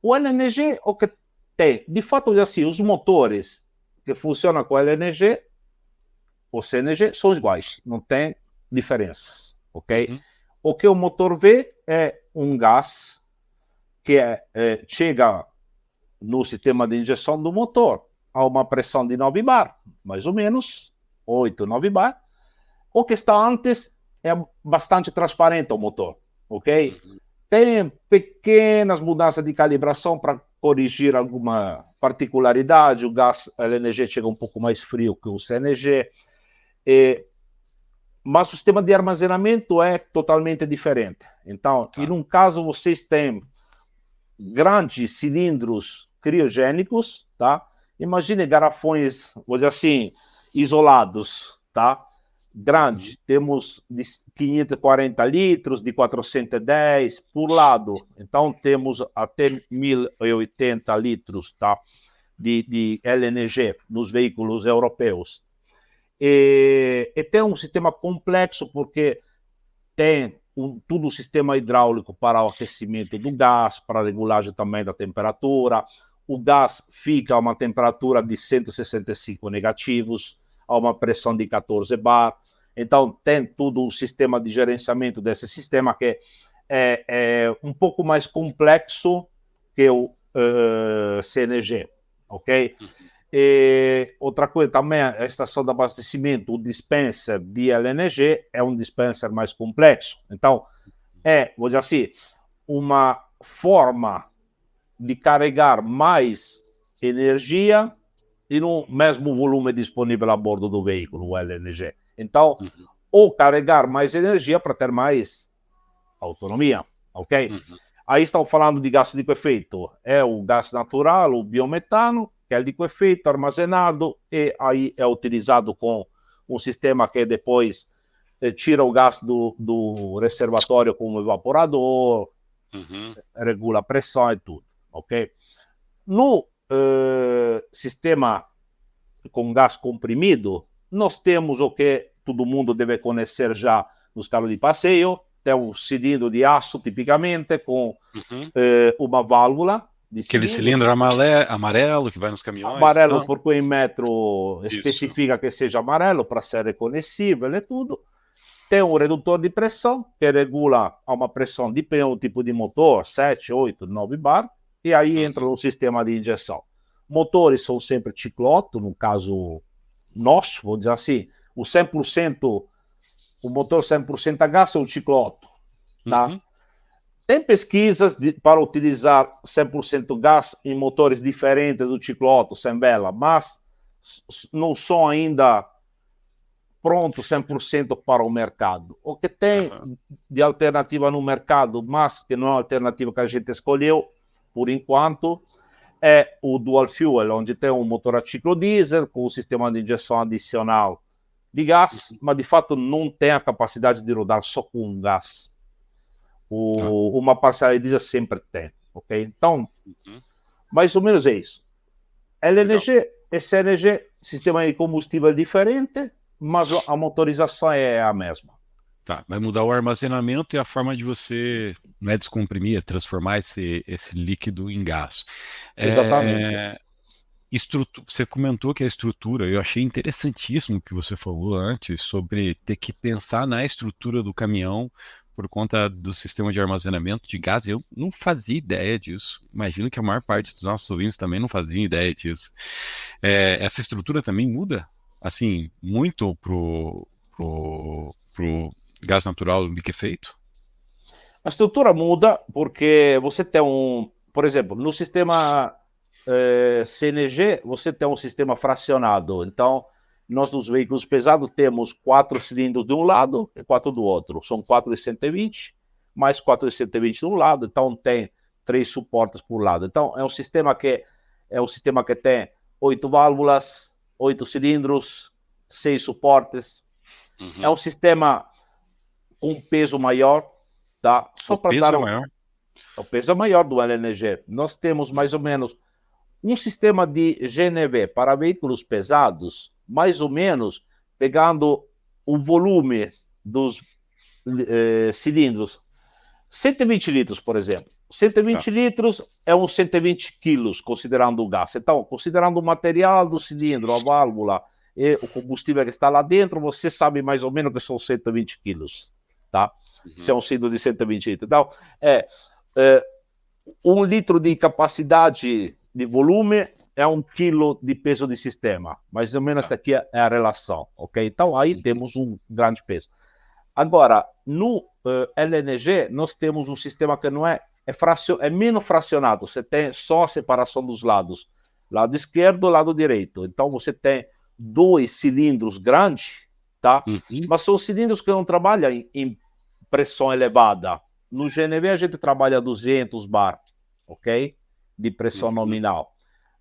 O LNG, o que tem? De fato, assim, os motores que funcionam com LNG, o CNG, são iguais, não tem diferenças, ok? Uhum. O que o motor vê é um gás que chega no sistema de injeção do motor a uma pressão de 9 bar, mais ou menos, 8, 9 bar. O que está antes é bastante transparente o motor, ok? Uhum. Tem pequenas mudanças de calibração para corrigir alguma particularidade. O gás LNG chega um pouco mais frio que o CNG, mas o sistema de armazenamento é totalmente diferente. Então, Tá. e num caso, vocês têm grandes cilindros criogênicos, tá? Imagine garrafões, vou dizer assim, isolados, tá? Grande, temos de 540 litros, de 410 por lado. Então, temos até 1080 litros, tá? De LNG nos veículos europeus. E tem um sistema complexo, porque tem todo o sistema hidráulico para o aquecimento do gás, para a regulagem também da temperatura. O gás fica a uma temperatura de 165 negativos, a uma pressão de 14 bar. Então, tem todo o sistema de gerenciamento desse sistema, que é um pouco mais complexo que o CNG, ok? E outra coisa também, a estação de abastecimento, o dispenser de LNG é um dispenser mais complexo. Então, vou dizer assim, uma forma de carregar mais energia e no mesmo volume disponível a bordo do veículo, o LNG. Então, ou carregar mais energia para ter mais autonomia, ok? Aí estão falando de gás liquefeito. É o gás natural, o biometano, que é liquefeito, armazenado, e aí é utilizado com um sistema que depois tira o gás do reservatório com um evaporador, regula a pressão e tudo, ok? No sistema com gás comprimido, nós temos o que todo mundo deve conhecer já nos carros de passeio. Tem um cilindro de aço, tipicamente, com uma válvula de Aquele cilindro amarelo que vai nos caminhões. Amarelo, Não. porque o Inmetro especifica que seja amarelo para ser reconhecível e tudo. Tem um redutor de pressão, que regula a uma pressão, depende do tipo de motor, 7, 8, 9 bar, e aí entra no sistema de injeção. Motores são sempre cicloto, no caso nosso, vou dizer assim, o 100%, o motor 100% a gás é um cicloto, tá? Tem pesquisas para utilizar 100% gás em motores diferentes do cicloto, sem vela, mas não são ainda prontos 100% para o mercado. O que tem de alternativa no mercado, mas que não é a alternativa que a gente escolheu, por enquanto, é o dual fuel, onde tem um motor a ciclo diesel com o sistema de injeção adicional de gás, mas de fato não tem a capacidade de rodar só com gás. Uma parcela de diesel sempre tem, ok? Então, mais ou menos é isso. LNG e CNG, sistema de combustível diferente, mas a motorização é a mesma. Tá, vai mudar o armazenamento e a forma de você, não é descomprimir, é transformar esse líquido em gás. Exatamente. Você comentou que a estrutura, eu achei interessantíssimo o que você falou antes sobre ter que pensar na estrutura do caminhão por conta do sistema de armazenamento de gás. Eu não fazia ideia disso. Imagino que a maior parte dos nossos ouvintes também não fazia ideia disso. Essa estrutura também muda, assim, muito pro gás natural liquefeito? A estrutura muda porque você tem por exemplo, no sistema CNG, você tem um sistema fracionado. Então, nós nos veículos pesados temos 4 cilindros de um lado e 4 do outro. São 4 de 120, mais 4 de 120 de um lado. Então, tem 3 suportes por lado. Então, é um sistema que tem 8 válvulas, 8 cilindros, 6 suportes. É um sistema com peso maior, tá? Só para dar maior? O peso é maior do LNG. Nós temos mais ou menos um sistema de GNV para veículos pesados, mais ou menos, pegando o volume dos cilindros. 120 litros, por exemplo. 120 litros é uns 120 quilos, considerando o gás. Então, considerando o material do cilindro, a válvula e o combustível que está lá dentro, você sabe mais ou menos que são 120 quilos, tá? Se é um cilindro de 120 litros. Então, 1 litro de capacidade de volume é 1 quilo de peso de sistema. Mais ou menos essa aqui é a relação, ok? Então, aí temos um grande peso. Agora, no LNG, nós temos um sistema que não é menos fracionado. Você tem só a separação dos lados. Lado esquerdo e lado direito. Então, você tem 2 cilindros grandes, tá? Mas são cilindros que não trabalham em pressão elevada. No GNV, a gente trabalha 200 bar, ok? De pressão nominal.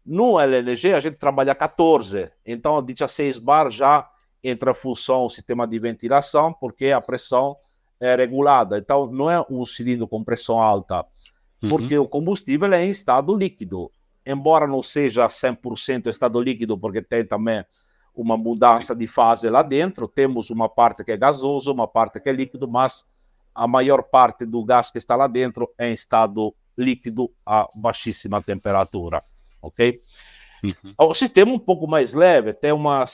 No LNG, a gente trabalha 14. Então, a 16 bar já entra em função o sistema de ventilação, porque a pressão é regulada. Então, não é um cilindro com pressão alta, porque o combustível é em estado líquido. Embora não seja 100% estado líquido, porque tem também uma mudança de fase lá dentro, temos uma parte que é gasoso, uma parte que é líquido, mas a maior parte do gás que está lá dentro é em estado líquido a baixíssima temperatura, ok? O sistema é um pouco mais leve, tem uma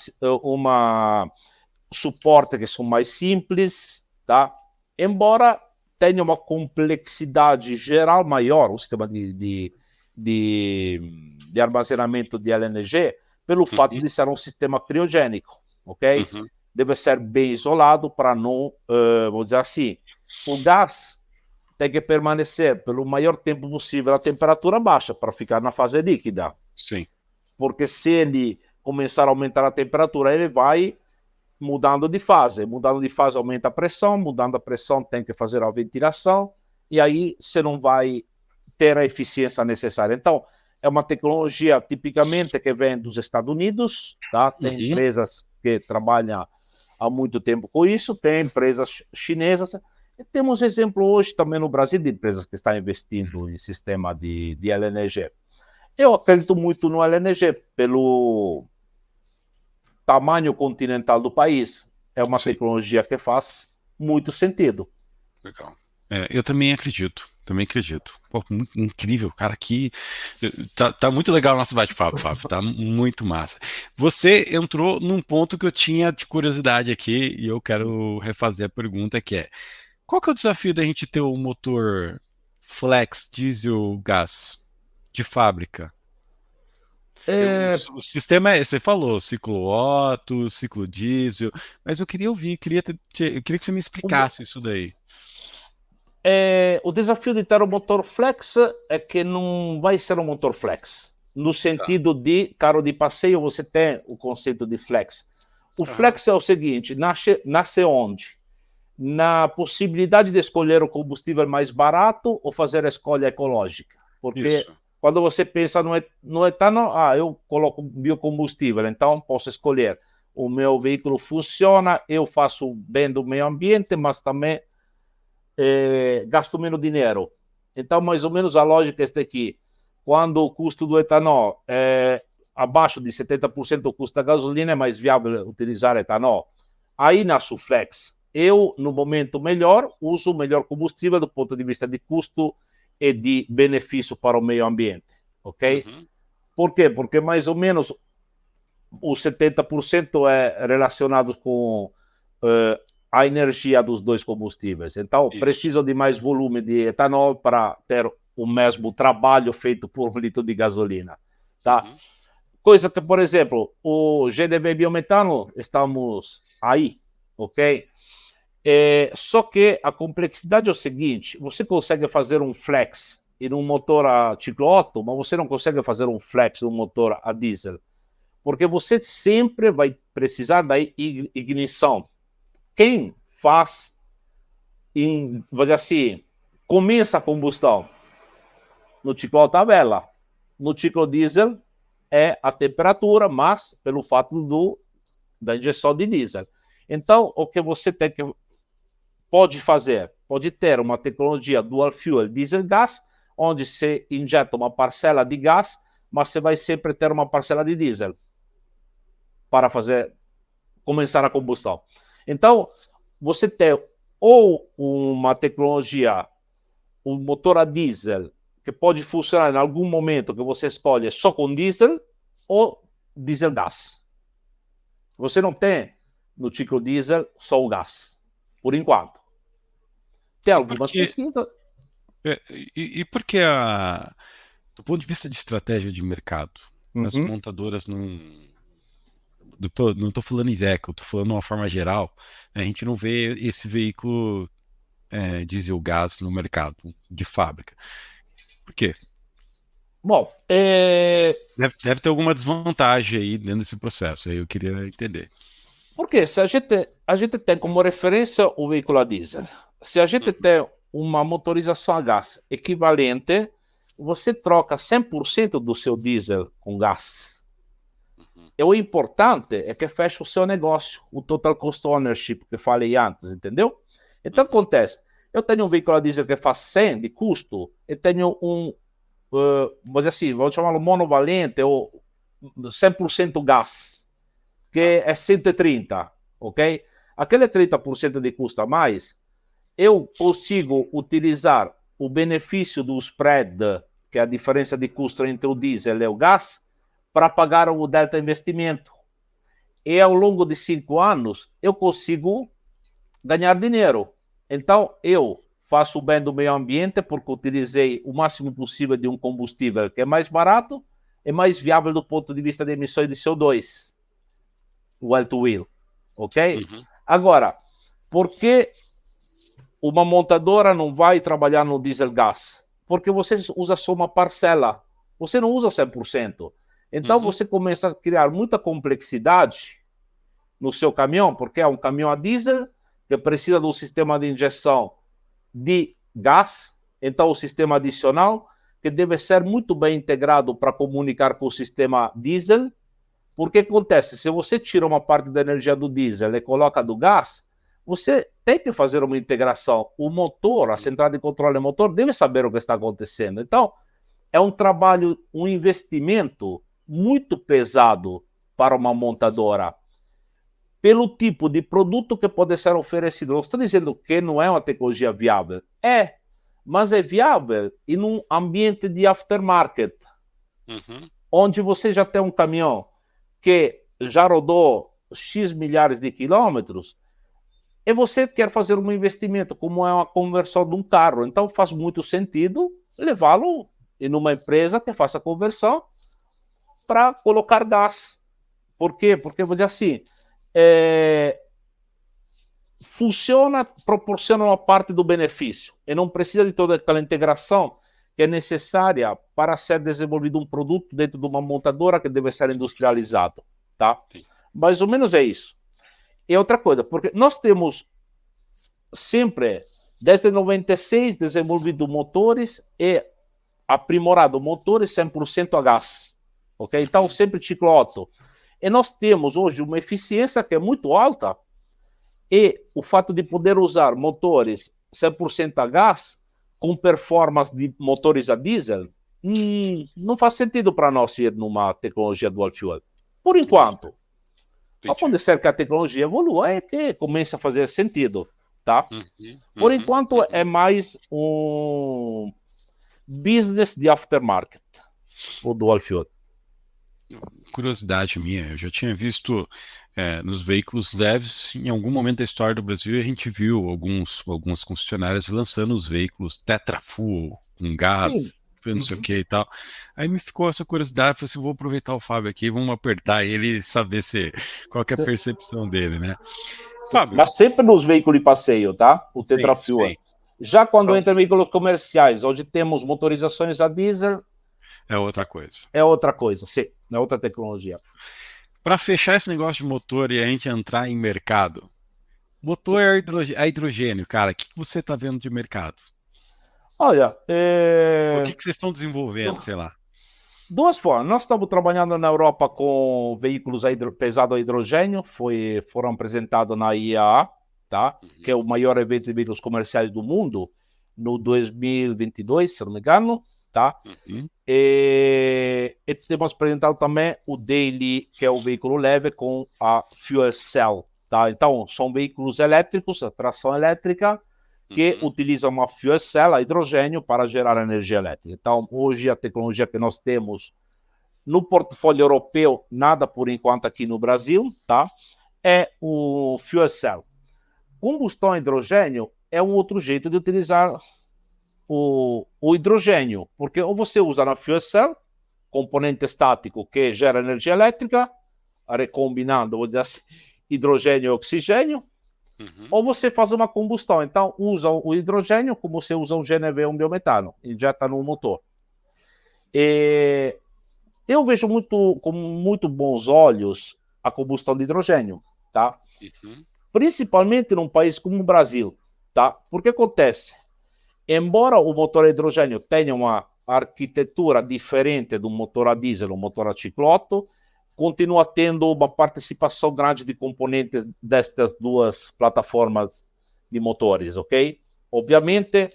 suporte que são mais simples, tá? Embora tenha uma complexidade geral maior, o sistema de armazenamento de LNG, pelo fato de ser um sistema criogênico, ok? Deve ser bem isolado para não, vamos dizer assim, o gás tem que permanecer pelo maior tempo possível a temperatura baixa para ficar na fase líquida. Sim. Porque se ele começar a aumentar a temperatura, ele vai mudando de fase. Mudando de fase aumenta a pressão, mudando a pressão tem que fazer a ventilação, e aí você não vai ter a eficiência necessária. Então, é uma tecnologia tipicamente que vem dos Estados Unidos, tá? Tem empresas que trabalham há muito tempo com isso, tem empresas chinesas, e temos exemplo hoje também no Brasil de empresas que estão investindo em sistema de LNG. Eu acredito muito no LNG, pelo tamanho continental do país. É uma tecnologia que faz muito sentido. Legal. Eu também acredito. Pô, muito incrível, cara, aqui tá muito legal o nosso bate-papo, Fábio, tá muito massa. Você entrou num ponto que eu tinha de curiosidade aqui e eu quero refazer a pergunta, que é: qual que é o desafio da gente ter um motor flex diesel gás de fábrica? O sistema você falou, ciclo Otto, ciclo diesel, mas eu queria ouvir, eu queria que você me explicasse isso daí. O desafio de ter um motor flex é que não vai ser um motor flex. No sentido de carro de passeio, você tem o conceito de flex. O flex é o seguinte, nasce onde? Na possibilidade de escolher o combustível mais barato ou fazer a escolha ecológica. Porque quando você pensa no etanol, eu coloco biocombustível, então posso escolher. O meu veículo funciona, eu faço bem do meio ambiente, mas também gasto menos dinheiro. Então, mais ou menos a lógica é esta aqui. Quando o custo do etanol é abaixo de 70% do custo da gasolina, é mais viável utilizar etanol. Aí nasce o flex. Eu, no momento melhor, uso o melhor combustível do ponto de vista de custo e de benefício para o meio ambiente. Ok? Por quê? Porque mais ou menos os 70% é relacionado com a energia dos dois combustíveis. Então, preciso de mais volume de etanol para ter o mesmo trabalho feito por um litro de gasolina. Tá? Coisa que, por exemplo, o GNV biometano, estamos aí, ok? Só que a complexidade é o seguinte, você consegue fazer um flex em um motor a ciclo Otto, mas você não consegue fazer um flex em um motor a diesel, porque você sempre vai precisar da ignição. Quem faz, vou dizer assim, começa a combustão no ciclo Otto a vela, no ciclo diesel é a temperatura, mas pelo fato do da injeção de diesel. Então, o que você pode fazer? Pode ter uma tecnologia dual fuel diesel-gás, onde você injeta uma parcela de gás, mas você vai sempre ter uma parcela de diesel para começar a combustão. Então, você tem ou uma tecnologia, um motor a diesel, que pode funcionar em algum momento que você escolhe só com diesel, ou diesel-gás. Você não tem no ciclo diesel só o gás, por enquanto. Tem algumas pesquisas. E por que do ponto de vista de estratégia de mercado, as montadoras não estou falando Iveco, estou falando de uma forma geral, né, a gente não vê esse veículo diesel gás no mercado de fábrica. Por quê? Bom, deve ter alguma desvantagem aí dentro desse processo, aí eu queria entender. Porque se a gente tem como referência o veículo a diesel, se a gente tem uma motorização a gás equivalente, você troca 100% do seu diesel com gás. E o importante é que feche o seu negócio, o total cost ownership que falei antes, entendeu? Então acontece, eu tenho um veículo a diesel que faz 100 de custo, e tenho vamos dizer assim, vamos chamá-lo monovalente ou 100% gás, que é 130, ok? Aquele 30% de custo a mais, eu consigo utilizar o benefício do spread, que é a diferença de custo entre o diesel e o gás, para pagar o delta investimento. E ao longo de 5 anos, eu consigo ganhar dinheiro. Então, eu faço o bem do meio ambiente porque utilizei o máximo possível de um combustível que é mais barato e mais viável do ponto de vista de emissões de CO2. O well-to-wheel. Ok? Agora, por que uma montadora não vai trabalhar no diesel gás? Porque você usa só uma parcela. Você não usa 100%. Então, você começa a criar muita complexidade no seu caminhão, porque é um caminhão a diesel que precisa de um sistema de injeção de gás. Então, o sistema adicional, que deve ser muito bem integrado para comunicar com o sistema diesel. Porque acontece, se você tira uma parte da energia do diesel e coloca do gás, você tem que fazer uma integração. O motor, a central de controle motor, deve saber o que está acontecendo. Então, é um trabalho, um investimento muito pesado para uma montadora, pelo tipo de produto que pode ser oferecido. Não estou dizendo que não é uma tecnologia viável. Mas é viável em um ambiente de aftermarket, onde você já tem um caminhão que já rodou X milhares de quilômetros, e você quer fazer um investimento, como é uma conversão de um carro. Então faz muito sentido levá-lo em uma empresa que faça a conversão para colocar gás. Por quê? Porque, vou dizer assim, funciona, proporciona uma parte do benefício e não precisa de toda aquela integração que é necessária para ser desenvolvido um produto dentro de uma montadora que deve ser industrializado, tá? Sim. Mais ou menos é isso. E outra coisa, porque nós temos sempre, desde 96, desenvolvido motores e aprimorado motores 100% a gás, ok? Então, sempre ciclo Otto. E nós temos hoje uma eficiência que é muito alta, e o fato de poder usar motores 100% a gás com performance de motores a diesel não faz sentido para nós ir numa tecnologia dual fuel. Por enquanto. Pode ser que a tecnologia evolua e que comece a fazer sentido, tá? Por enquanto é mais um business de aftermarket, o dual fuel. Curiosidade minha, eu já tinha visto nos veículos leves, em algum momento da história do Brasil, a gente viu algumas concessionárias lançando os veículos Tetra Full, com gás, não sei o que e tal. Aí me ficou essa curiosidade, falei assim, vou aproveitar o Fábio aqui, vamos apertar ele e saber qual que é a percepção dele, né? Fábio. Mas sempre nos veículos de passeio, tá? O Tetra Fuel. Já quando entra em veículos comerciais, onde temos motorizações a diesel, é outra coisa. É outra coisa, sim. É outra tecnologia. Para fechar esse negócio de motor e a gente entrar em mercado, motor a hidrogênio, cara, o que você está vendo de mercado? Olha, o que vocês estão desenvolvendo, sei lá? Duas formas. Nós estamos trabalhando na Europa com veículos pesados a hidrogênio, foram apresentados na IAA, tá? Que é o maior evento de veículos comerciais do mundo, no 2022, se não me engano, tá? E temos apresentado também o Daily, que é o veículo leve com a Fuel Cell, tá? Então, são veículos elétricos, a tração elétrica, que utilizam uma fuel cell a hidrogênio para gerar energia elétrica. Então, hoje a tecnologia que nós temos no portfólio europeu, nada por enquanto aqui no Brasil, tá? É o fuel cell. Combustão a hidrogênio é um outro jeito de utilizar o hidrogênio, porque ou você usa na fuel cell, componente estático que gera energia elétrica, recombinando, vou dizer assim, hidrogênio e oxigênio, ou você faz uma combustão. Então, usa o hidrogênio como você usa um GNV, um biometano, injeta no motor. E eu vejo com muito bons olhos a combustão de hidrogênio, tá? Principalmente num país como o Brasil, tá? Porque acontece, embora o motor a hidrogênio tenha uma arquitetura diferente do motor a diesel, o motor a cicloto, continua tendo uma participação grande de componentes destas duas plataformas de motores, ok? Obviamente,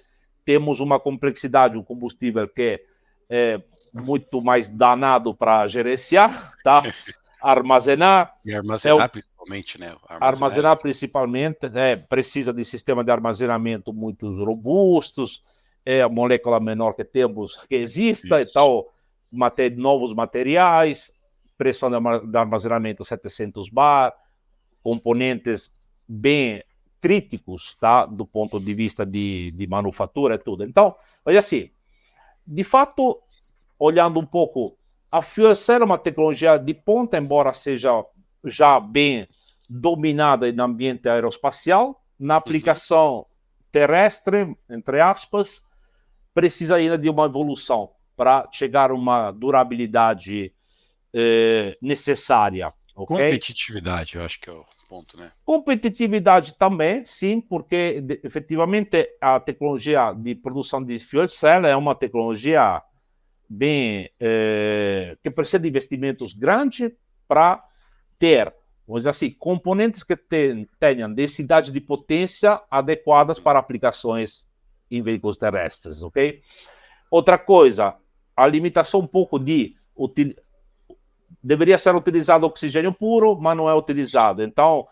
temos uma complexidade, um combustível que é muito mais danado para gerenciar, tá? Armazenar. E armazenar principalmente, né? Armazenar principalmente, precisa de sistema de armazenamento muito robustos, é a molécula menor que temos que exista, e tal, novos materiais, pressão de armazenamento 700 bar, componentes bem críticos, tá? Do ponto de vista de manufatura e tudo. Então, olha assim, de fato, olhando um pouco, a fuel cell é uma tecnologia de ponta, embora seja já bem dominada no ambiente aeroespacial, na aplicação terrestre, entre aspas, precisa ainda de uma evolução para chegar a uma durabilidade necessária. Okay? Competitividade, eu acho que é o ponto, né? Competitividade também, sim, porque efetivamente a tecnologia de produção de fuel cell é uma tecnologia bem que precisa de investimentos grandes para ter, vamos dizer assim, componentes que tenham densidade de potência adequadas para aplicações em veículos terrestres, ok? Outra coisa, a limitação um pouco de deveria ser utilizado oxigênio puro, mas não é utilizado. Então,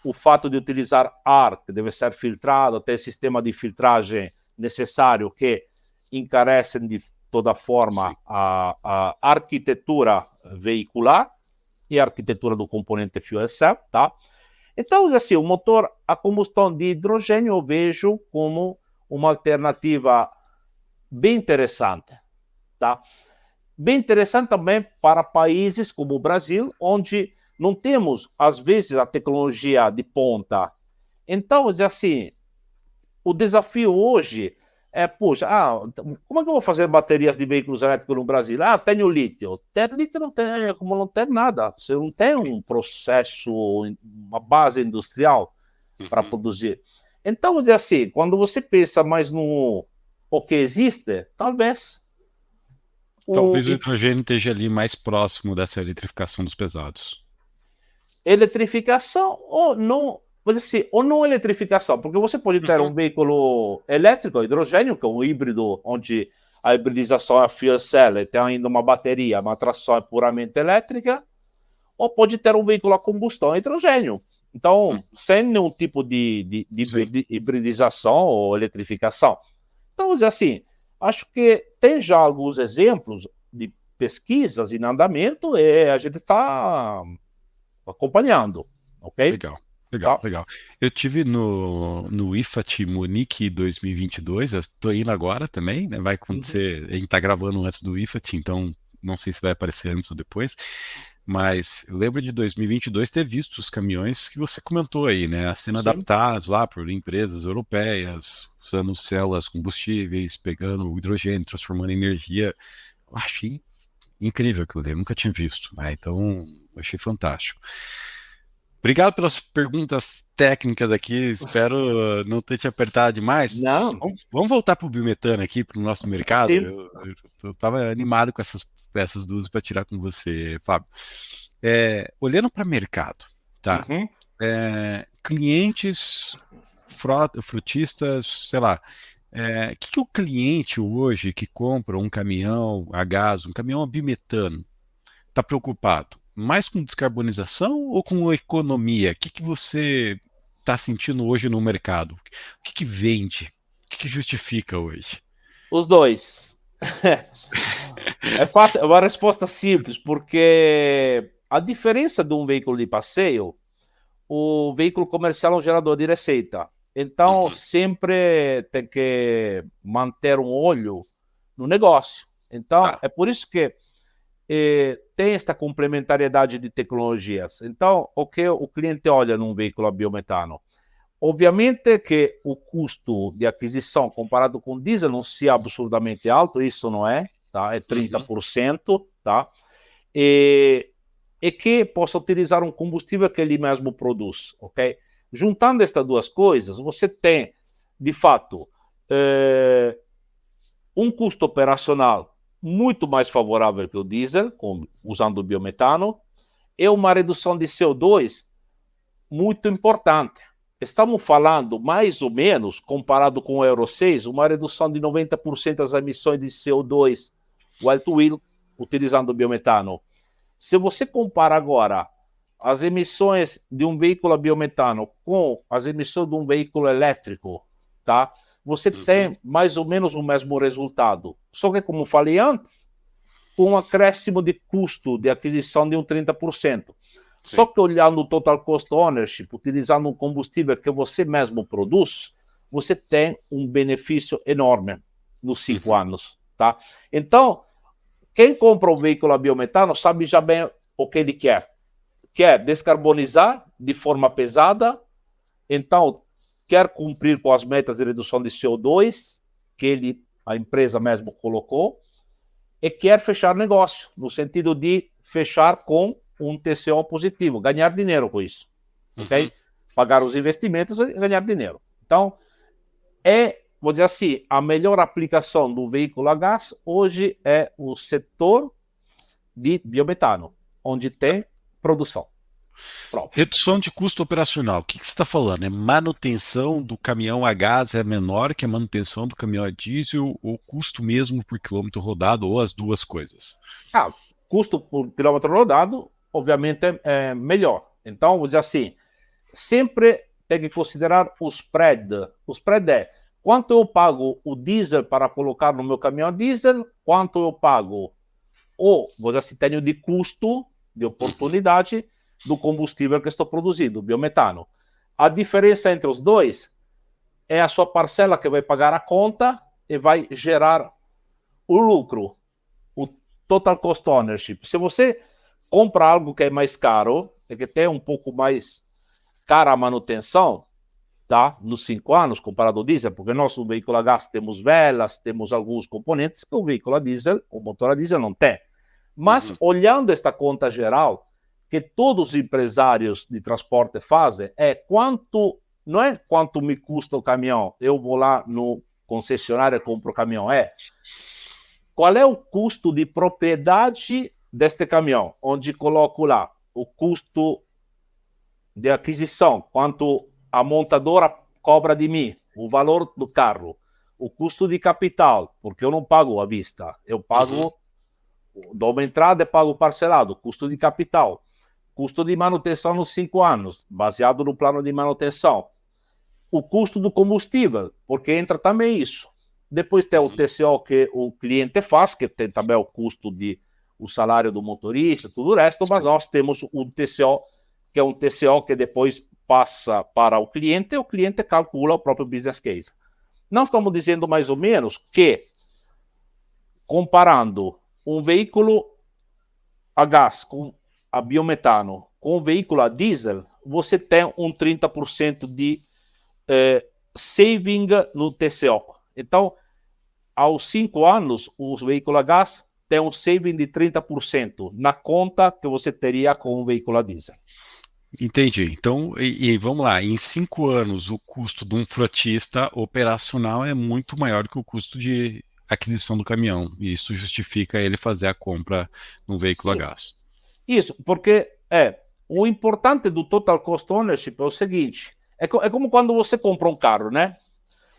o fato de utilizar ar, que deve ser filtrado, ter sistema de filtragem necessário, que encarecem de toda forma a arquitetura veicular e a arquitetura do componente fuel cell, tá? Então, assim, o motor a combustão de hidrogênio eu vejo como uma alternativa bem interessante, tá? Bem interessante também para países como o Brasil, onde não temos, às vezes, a tecnologia de ponta. Então, assim, o desafio hoje é, puxa, como é que eu vou fazer baterias de veículos elétricos no Brasil? Tenho lítio. Ter lítio não tem, como não tem nada. Você não tem um processo, uma base industrial para produzir. Então, vou dizer assim, quando você pensa mais no o que existe, talvez o hidrogênio esteja ali mais próximo dessa eletrificação dos pesados. Eletrificação ou não, vou dizer assim, ou não eletrificação, porque você pode ter um veículo elétrico, hidrogênio, que é um híbrido, onde a hibridização é a fuel cell, e tem ainda uma bateria, uma tração é puramente elétrica, ou pode ter um veículo a combustão a hidrogênio. Então, sem nenhum tipo de hibridização ou eletrificação. Então, vou dizer assim, acho que tem já alguns exemplos de pesquisas em andamento e a gente está acompanhando, ok? Legal. Eu tive no IFAT Munique 2022, eu estou indo agora também, né? Vai acontecer, a gente está gravando antes do IFAT, então não sei se vai aparecer antes ou depois, mas eu lembro de 2022 ter visto os caminhões que você comentou aí, né? Sendo adaptados lá por empresas europeias, usando células combustíveis, pegando o hidrogênio, transformando em energia. Eu achei incrível aquilo ali, eu nunca tinha visto, né? Então eu achei fantástico. Obrigado pelas perguntas técnicas aqui, espero não ter te apertado demais. Não. Vamos voltar para o biometano aqui, para o nosso mercado. Eu estava animado com essas essas duas para tirar com você, Fábio. Olhando para mercado, tá? Uhum. Clientes, frutistas, sei lá. Que o cliente hoje que compra um caminhão a gás, um caminhão a bimetano, está preocupado? Mais com descarbonização ou com economia? O que você está sentindo hoje no mercado? O que vende? O que justifica hoje? Os dois. É fácil, é uma resposta simples, porque a diferença de um veículo de passeio, o veículo comercial é um gerador de receita. Então, Uhum. sempre tem que manter um olho no negócio. Então, Tá. é por isso que tem esta complementariedade de tecnologias. Então, o que o cliente olha num veículo a biometano? Obviamente que o custo de aquisição comparado com diesel não seja absurdamente alto, isso não é, tá? É Uhum. 30%, tá? E que possa utilizar um combustível que ele mesmo produz, ok? Juntando estas duas coisas, você tem, de fato, um custo operacional muito mais favorável que o diesel, usando o biometano, e uma redução de CO2 muito importante. Estamos falando, mais ou menos, comparado com o Euro 6, uma redução de 90% das emissões de CO2 wild to wheel, utilizando o biometano. Se você compara agora as emissões de um veículo a biometano com as emissões de um veículo elétrico, tá? Você Uhum. tem mais ou menos o mesmo resultado. Só que, como falei antes, com um acréscimo de custo de aquisição de 30%. Só Sim. que olhando o total cost ownership, utilizando um combustível que você mesmo produz, você tem um benefício enorme nos 5 anos, tá? Então, quem compra um veículo a biometano sabe já bem o que ele quer. Quer descarbonizar de forma pesada, então quer cumprir com as metas de redução de CO2 que a empresa mesmo colocou, e quer fechar negócio, no sentido de fechar com um TCO positivo, ganhar dinheiro com isso, Uhum. ok? Pagar os investimentos e ganhar dinheiro. Então, vou dizer assim, a melhor aplicação do veículo a gás hoje é o setor de biometano, onde tem produção própria. Redução de custo operacional. O que você está falando? É manutenção do caminhão a gás é menor que a manutenção do caminhão a diesel ou custo mesmo por quilômetro rodado ou as duas coisas? Custo por quilômetro rodado, obviamente, é melhor. Então, vou dizer assim, sempre tem que considerar o spread. O spread é quanto eu pago o diesel para colocar no meu caminhão diesel, quanto eu pago, ou, vou dizer assim, tenho de custo, de Uhum. oportunidade, do combustível que estou produzindo, o biometano. A diferença entre os dois é a sua parcela que vai pagar a conta e vai gerar o lucro, o total cost ownership. Se você compra algo que é mais caro e que tem um pouco mais cara a manutenção, tá? Nos 5 anos, comparado ao diesel, porque nosso veículo a gás temos velas, temos alguns componentes que o veículo a diesel, o motor a diesel não tem. Mas, Uhum. olhando esta conta geral, que todos os empresários de transporte fazem, não é quanto me custa o caminhão, eu vou lá no concessionário e compro o caminhão, qual é o custo de propriedade deste caminhão, onde coloco lá o custo de aquisição, quanto a montadora cobra de mim, o valor do carro, o custo de capital, porque eu não pago à vista, eu Uhum. pago, dou uma entrada e pago parcelado, custo de capital, custo de manutenção nos 5 anos, baseado no plano de manutenção, o custo do combustível, porque entra também isso. Depois tem o Uhum. TCO que o cliente faz, que tem também o custo de o salário do motorista, tudo o resto, mas Sim. nós temos o TCO, que é um TCO que depois passa para o cliente calcula o próprio business case. Nós estamos dizendo mais ou menos que, comparando um veículo a gás com a biometano com um veículo a diesel, você tem um 30% de saving no TCO. Então, aos 5 anos, os veículos a gás têm um saving de 30% na conta que você teria com um veículo a diesel. Entendi. Então, vamos lá, em 5 anos, o custo de um frotista operacional é muito maior que o custo de aquisição do caminhão. E isso justifica ele fazer a compra num veículo a Sim, gás. isso, porque o importante do total cost ownership é o seguinte: é como quando você compra um carro, né?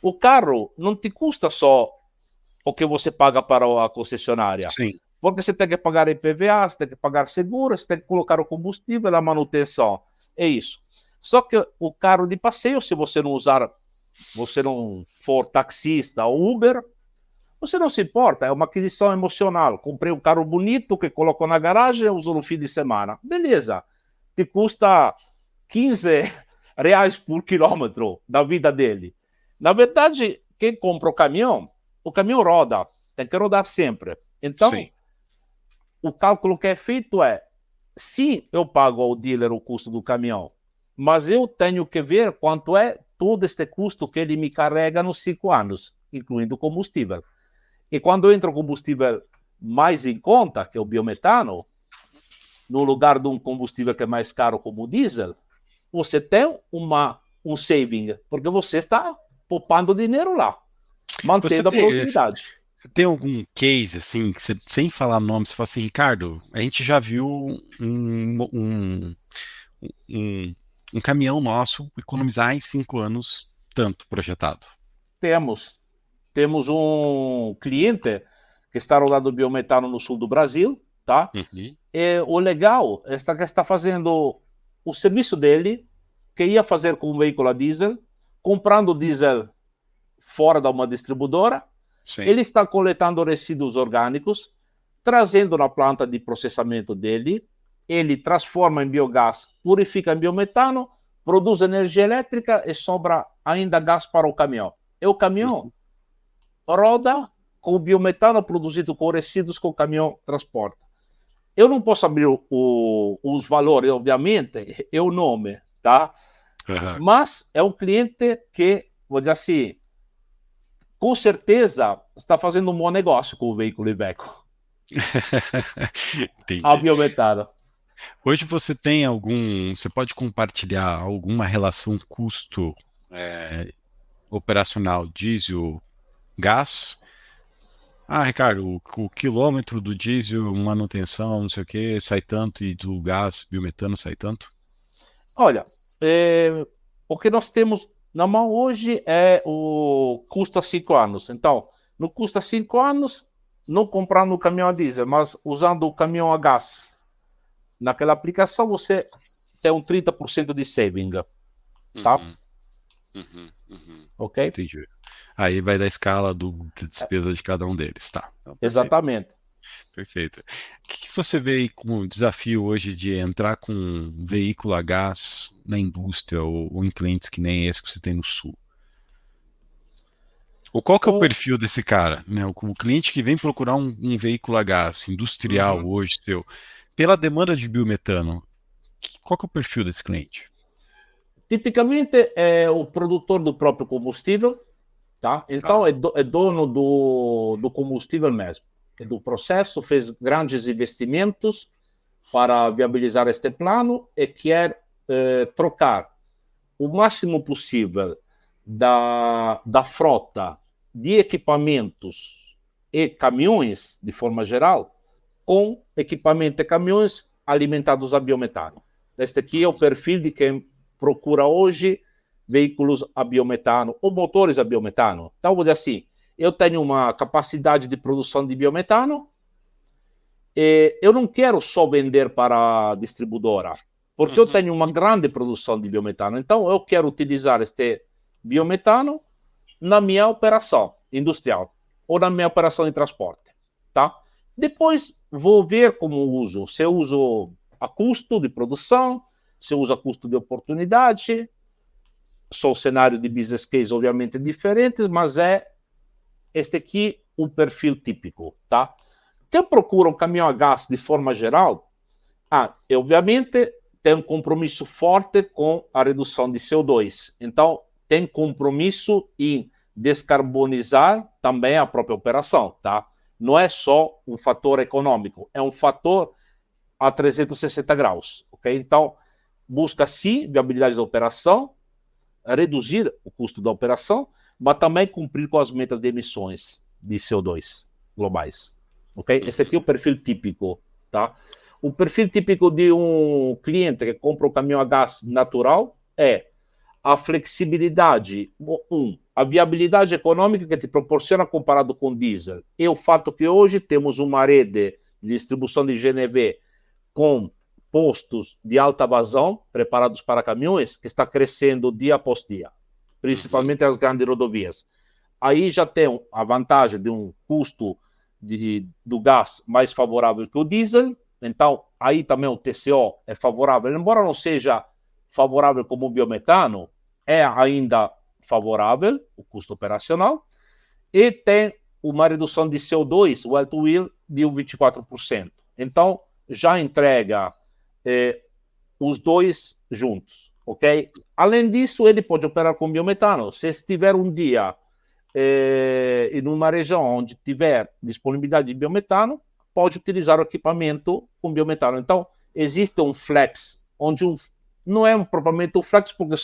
O carro não te custa só o que você paga para a concessionária, Sim. porque você tem que pagar IPVA, você tem que pagar seguro, você tem que colocar o combustível, a manutenção. É isso. Só que o carro de passeio, se você não usar, você não for taxista ou Uber, você não se importa, é uma aquisição emocional. Comprei um carro bonito que colocou na garagem, uso no fim de semana. Beleza. Te custa 15 reais por quilômetro da vida dele. Na verdade, quem compra o caminhão roda, tem que rodar sempre. Então, Sim. o cálculo que é feito é: se eu pago ao dealer o custo do caminhão, mas eu tenho que ver quanto é todo este custo que ele me carrega nos 5 anos, incluindo combustível. E quando entra o combustível mais em conta, que é o biometano, no lugar de um combustível que é mais caro como o diesel, você tem um saving, porque você está poupando dinheiro lá, Você mantendo a tem, produtividade. você tem algum case, assim, que você, sem falar nome, você fala assim, Ricardo, a gente já viu um, um caminhão nosso economizar em 5 anos tanto projetado. Temos, temos um cliente que está rodando biometano no sul do Brasil, tá? Uhum. E o legal é que está fazendo o serviço dele, que ia fazer com um veículo a diesel, comprando diesel fora de uma distribuidora. Sim. Ele está coletando resíduos orgânicos, trazendo na planta de processamento dele, ele transforma em biogás, purifica em biometano, produz energia elétrica e sobra ainda gás para o caminhão. E o caminhão Uhum. roda com o biometano produzido com resíduos que o caminhão transporta. Eu não posso abrir os valores, obviamente, é o nome, tá? Aham. Mas é um cliente que, vou dizer assim, com certeza está fazendo um bom negócio com o veículo Iveco. A Entendi. biometano. Hoje você tem você pode compartilhar alguma relação custo operacional diesel gás? Ah, Ricardo, o quilômetro do diesel, manutenção, não sei o que, sai tanto e do gás biometano sai tanto? Olha, o que nós temos na mão hoje é o custo a 5 anos. Então, no custo a 5 anos, não comprando o caminhão a diesel, mas usando o caminhão a gás. Naquela aplicação, você tem um 30% de saving, tá? Uhum, uhum. Ok? Entendi. Aí vai da escala da despesa de cada um deles, tá? Então, perfeito, Exatamente. perfeito. O que você vê aí como desafio hoje de entrar com um veículo a gás na indústria ou em clientes que nem esse que você tem no Sul? Ou qual que é o O, perfil desse cara, né? O cliente que vem procurar um veículo a gás industrial Uhum. hoje seu, pela demanda de biometano, qual que é o perfil desse cliente? Tipicamente é o produtor do próprio combustível, tá? Então Tá. é dono do combustível mesmo, é do processo, fez grandes investimentos para viabilizar este plano e quer trocar o máximo possível da frota de equipamentos e caminhões, de forma geral, com equipamento e caminhões alimentados a biometano. Este aqui é o perfil de quem procura hoje veículos a biometano ou motores a biometano. Então, vou dizer assim, eu tenho uma capacidade de produção de biometano e eu não quero só vender para a distribuidora, porque eu Uhum, tenho uma grande produção de biometano. Então, eu quero utilizar este biometano na minha operação industrial ou na minha operação de transporte, tá? Depois vou ver como uso. Se eu uso a custo de produção, se eu uso a custo de oportunidade, são cenários de business case obviamente diferentes, mas é este aqui o perfil típico, tá? Quem procura um caminhão a gás de forma geral, obviamente tem um compromisso forte com a redução de CO2. Então, tem compromisso em descarbonizar também a própria operação, tá? Não é só um fator econômico, é um fator a 360 graus, ok? Então, busca sim viabilidade da operação, reduzir o custo da operação, mas também cumprir com as metas de emissões. de CO2 globais. Okay? Esse aqui é o perfil típico. Tá? O perfil típico de um cliente que compra um caminhão a gás natural é a flexibilidade, a viabilidade econômica que te proporciona comparado com diesel. E o fato que hoje temos uma rede de distribuição de GNV com postos de alta vazão preparados para caminhões que está crescendo dia após dia, principalmente as grandes rodovias. Aí já tem a vantagem de um custo do gás mais favorável que o diesel, então aí também o TCO é favorável, embora não seja favorável como o biometano, é ainda favorável o custo operacional, e tem uma redução de CO2, o well-to-wheel, de 24%. Então, já entrega os dois juntos, ok? Além disso, ele pode operar com biometano. Se estiver um dia em uma região onde tiver disponibilidade de biometano, pode utilizar o equipamento com biometano. Então, existe um flex, onde não é propriamente um flex, porque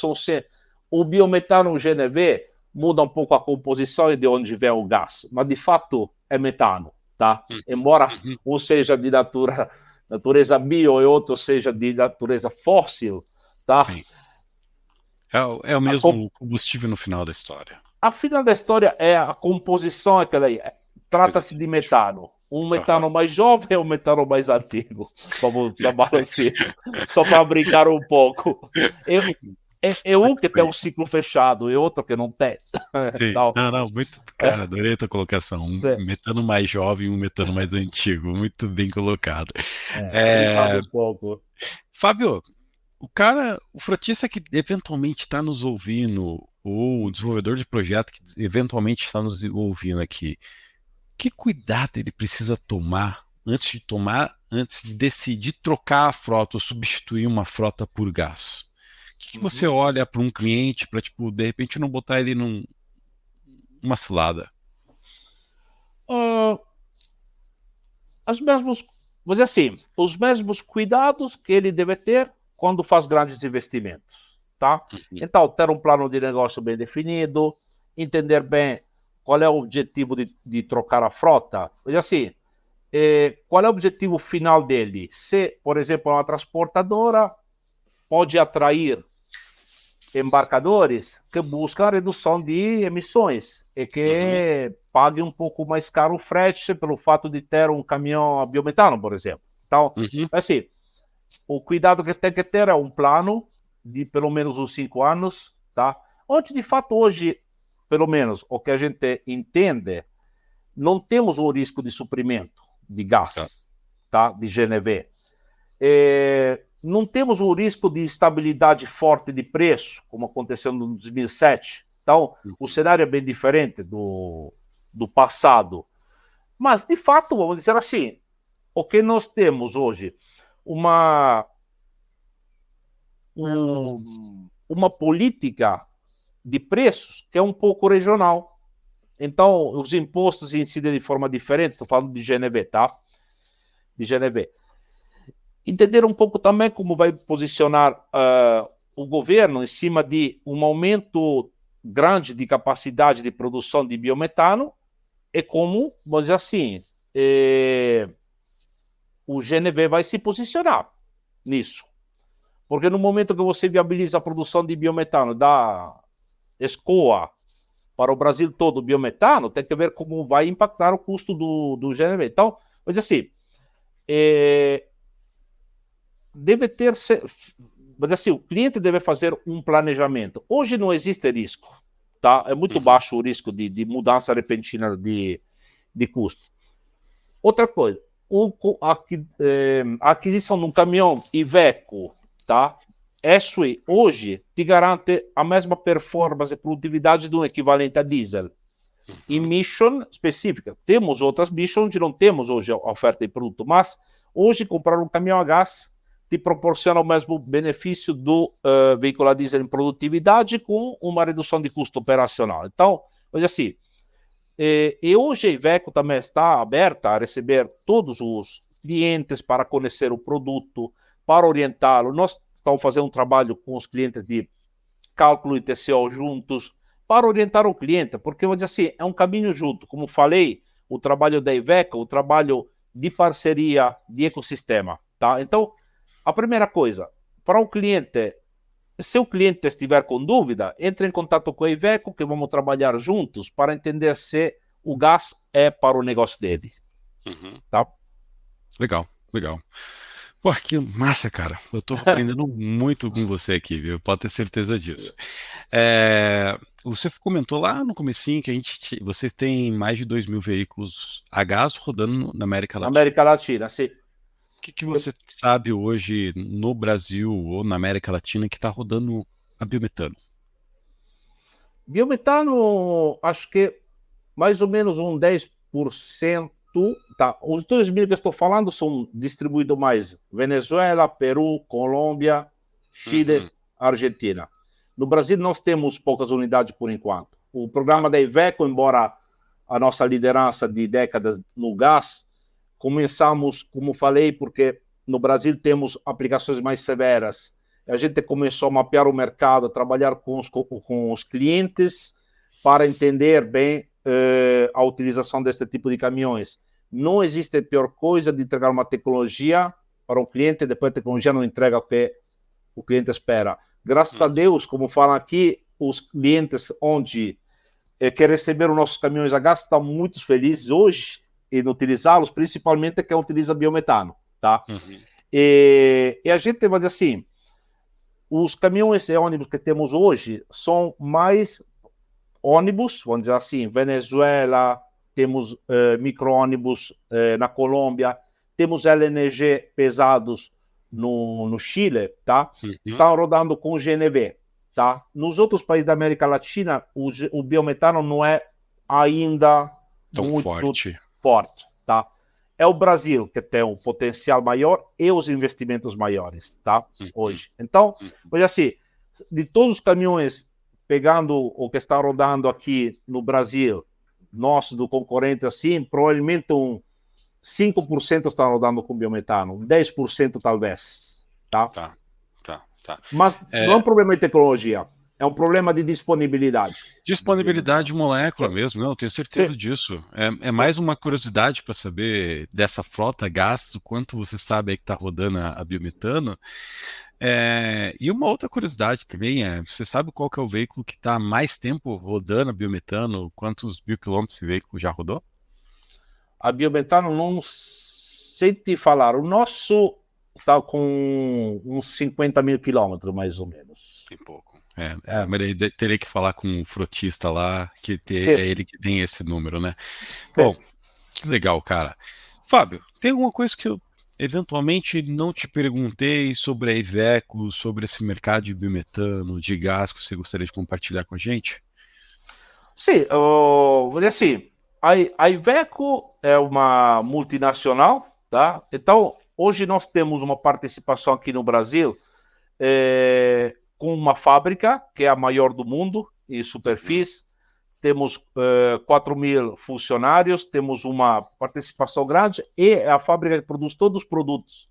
o biometano, o GNV, muda um pouco a composição e de onde vem o gás, mas de fato é metano, tá? Embora um seja de natureza bio e outro seja de natureza fóssil, tá? Sim. É o mesmo combustível no final da história. A final da história é a composição, aquela aí. Trata-se de metano. Um metano mais jovem e um metano mais antigo. Vamos chamar assim. Só para brincar um pouco. É um que tem um ciclo fechado e outro que não tem. Sim. Não, muito. Cara, adorei a tua colocação. Um metano mais jovem e um metano mais antigo. Muito bem colocado. Um pouco. Fábio, o frotista que eventualmente está nos ouvindo, ou o desenvolvedor de projeto que eventualmente está nos ouvindo aqui, que cuidado ele precisa tomar antes de decidir trocar a frota ou substituir uma frota por gás? O que você olha para um cliente para, tipo, de repente não botar ele numa cilada? Vou dizer assim, os mesmos cuidados que ele deve ter quando faz grandes investimentos, tá? Então, ter um plano de negócio bem definido, entender bem qual é o objetivo de trocar a frota. Veja assim, qual é o objetivo final dele? Se, por exemplo, uma transportadora pode atrair embarcadores que buscam a redução de emissões e que paguem um pouco mais caro o frete pelo fato de ter um caminhão a biometano, por exemplo. Então, assim, o cuidado que tem que ter é um plano de pelo menos uns 5 anos, tá? Onde, de fato, hoje, pelo menos, o que a gente entende, não temos um risco de suprimento de gás, tá? De GNV. Não temos um risco de estabilidade forte de preço, como aconteceu no 2007. Então, o cenário é bem diferente do passado. Mas, de fato, vamos dizer assim, o que nós temos hoje, uma política de preços que é um pouco regional. Então, os impostos incidem de forma diferente. Estou falando de GNV, tá? De GNV. Entender um pouco também como vai posicionar o governo em cima de um aumento grande de capacidade de produção de biometano e como, vamos dizer assim, o GNV vai se posicionar nisso. Porque no momento que você viabiliza a produção de biometano da escoa para o Brasil todo, o biometano, tem que ver como vai impactar o custo do GNV. Então, vamos dizer assim, deve ter, mas assim, o cliente deve fazer um planejamento. Hoje não existe risco, tá? É muito baixo o risco de mudança repentina de custo. Outra coisa, a aquisição de um caminhão Iveco, tá? Isso hoje te garante a mesma performance e produtividade de um equivalente a diesel. Em mission específica. Temos outras missions onde não temos hoje a oferta de produto, mas hoje comprar um caminhão a gás te proporciona o mesmo benefício do veículo a diesel em produtividade com uma redução de custo operacional. Então, veja assim, e hoje a Iveco também está aberta a receber todos os clientes para conhecer o produto, para orientá-lo. Nós estamos fazendo um trabalho com os clientes de cálculo e TCO juntos, para orientar o cliente, porque, vou dizer assim, é um caminho junto. Como falei, o trabalho da Iveco, o trabalho de parceria, de ecossistema, tá? Então, a primeira coisa, para o cliente, se o cliente estiver com dúvida, entre em contato com a Iveco, que vamos trabalhar juntos para entender se o gás é para o negócio dele, Uhum. tá? Legal, legal. Pô, que massa, cara. Eu tô aprendendo muito com você aqui, viu? Pode ter certeza disso. Você comentou lá no comecinho que vocês têm mais de 2.000 veículos a gás rodando na América Na Latina. América Latina, sim. O que que você sabe hoje no Brasil ou na América Latina que está rodando a biometano? Biometano, acho que mais ou menos um 10%. Tá? Os 2.000 que eu estou falando são distribuídos mais Venezuela, Peru, Colômbia, Chile, Uhum, Argentina. No Brasil, nós temos poucas unidades por enquanto. O programa da Iveco, embora a nossa liderança de décadas no gás, começamos, como falei, porque no Brasil temos aplicações mais severas. A gente começou a mapear o mercado, a trabalhar com os clientes para entender bem a utilização desse tipo de caminhões. Não existe pior coisa de entregar uma tecnologia para o cliente e depois a tecnologia não entrega o que o cliente espera. Graças a uhum. Deus, como falam aqui, os clientes onde quer receber os nossos caminhões a gás estão muito felizes hoje em utilizá-los, principalmente quem utiliza biometano, tá? Uhum. E a gente vai dizer assim, os caminhões e ônibus que temos hoje são mais ônibus, vamos dizer assim, Venezuela, temos micro-ônibus na Colômbia, temos LNG pesados no Chile, tá? Uhum. Estão rodando com GNV, tá? Nos outros países da América Latina, o biometano não é ainda Tão muito forte. forte, tá? É o Brasil que tem um potencial maior e os investimentos maiores, tá? Uhum, Hoje. Então, uhum. olha assim, de todos os caminhões pegando o que está rodando aqui no Brasil, nosso do concorrente assim, provavelmente um 5% está rodando com biometano, um 10% talvez, tá? Tá, tá, tá. Mas não é um É, problema de tecnologia, é um problema de disponibilidade do disponibilidade de biometano. molécula Sim, mesmo, não, eu tenho sim, certeza disso. É sim. mais uma curiosidade para saber dessa frota a gás, o quanto você sabe aí que está rodando a biometano. E uma outra curiosidade também você sabe qual que é o veículo que está mais tempo rodando a biometano? Quantos mil quilômetros esse veículo já rodou? A biometano não sei te falar, o nosso está com uns 50 mil quilômetros, mais ou menos. Tem pouco. É, Mas aí teria que falar com o frotista lá, sim, é ele que tem esse número, né? sim. Bom, que legal, cara. Fábio, tem alguma coisa que eu eventualmente não te perguntei sobre a Iveco, sobre esse mercado de biometano, de gás que você gostaria de compartilhar com a gente? Sim, assim, a Iveco é uma multinacional, tá? Então, hoje nós temos uma participação aqui no Brasil com uma fábrica, que é a maior do mundo, em Uhum, superfície. Temos 4.000 funcionários, temos uma participação grande e a fábrica produz todos os produtos,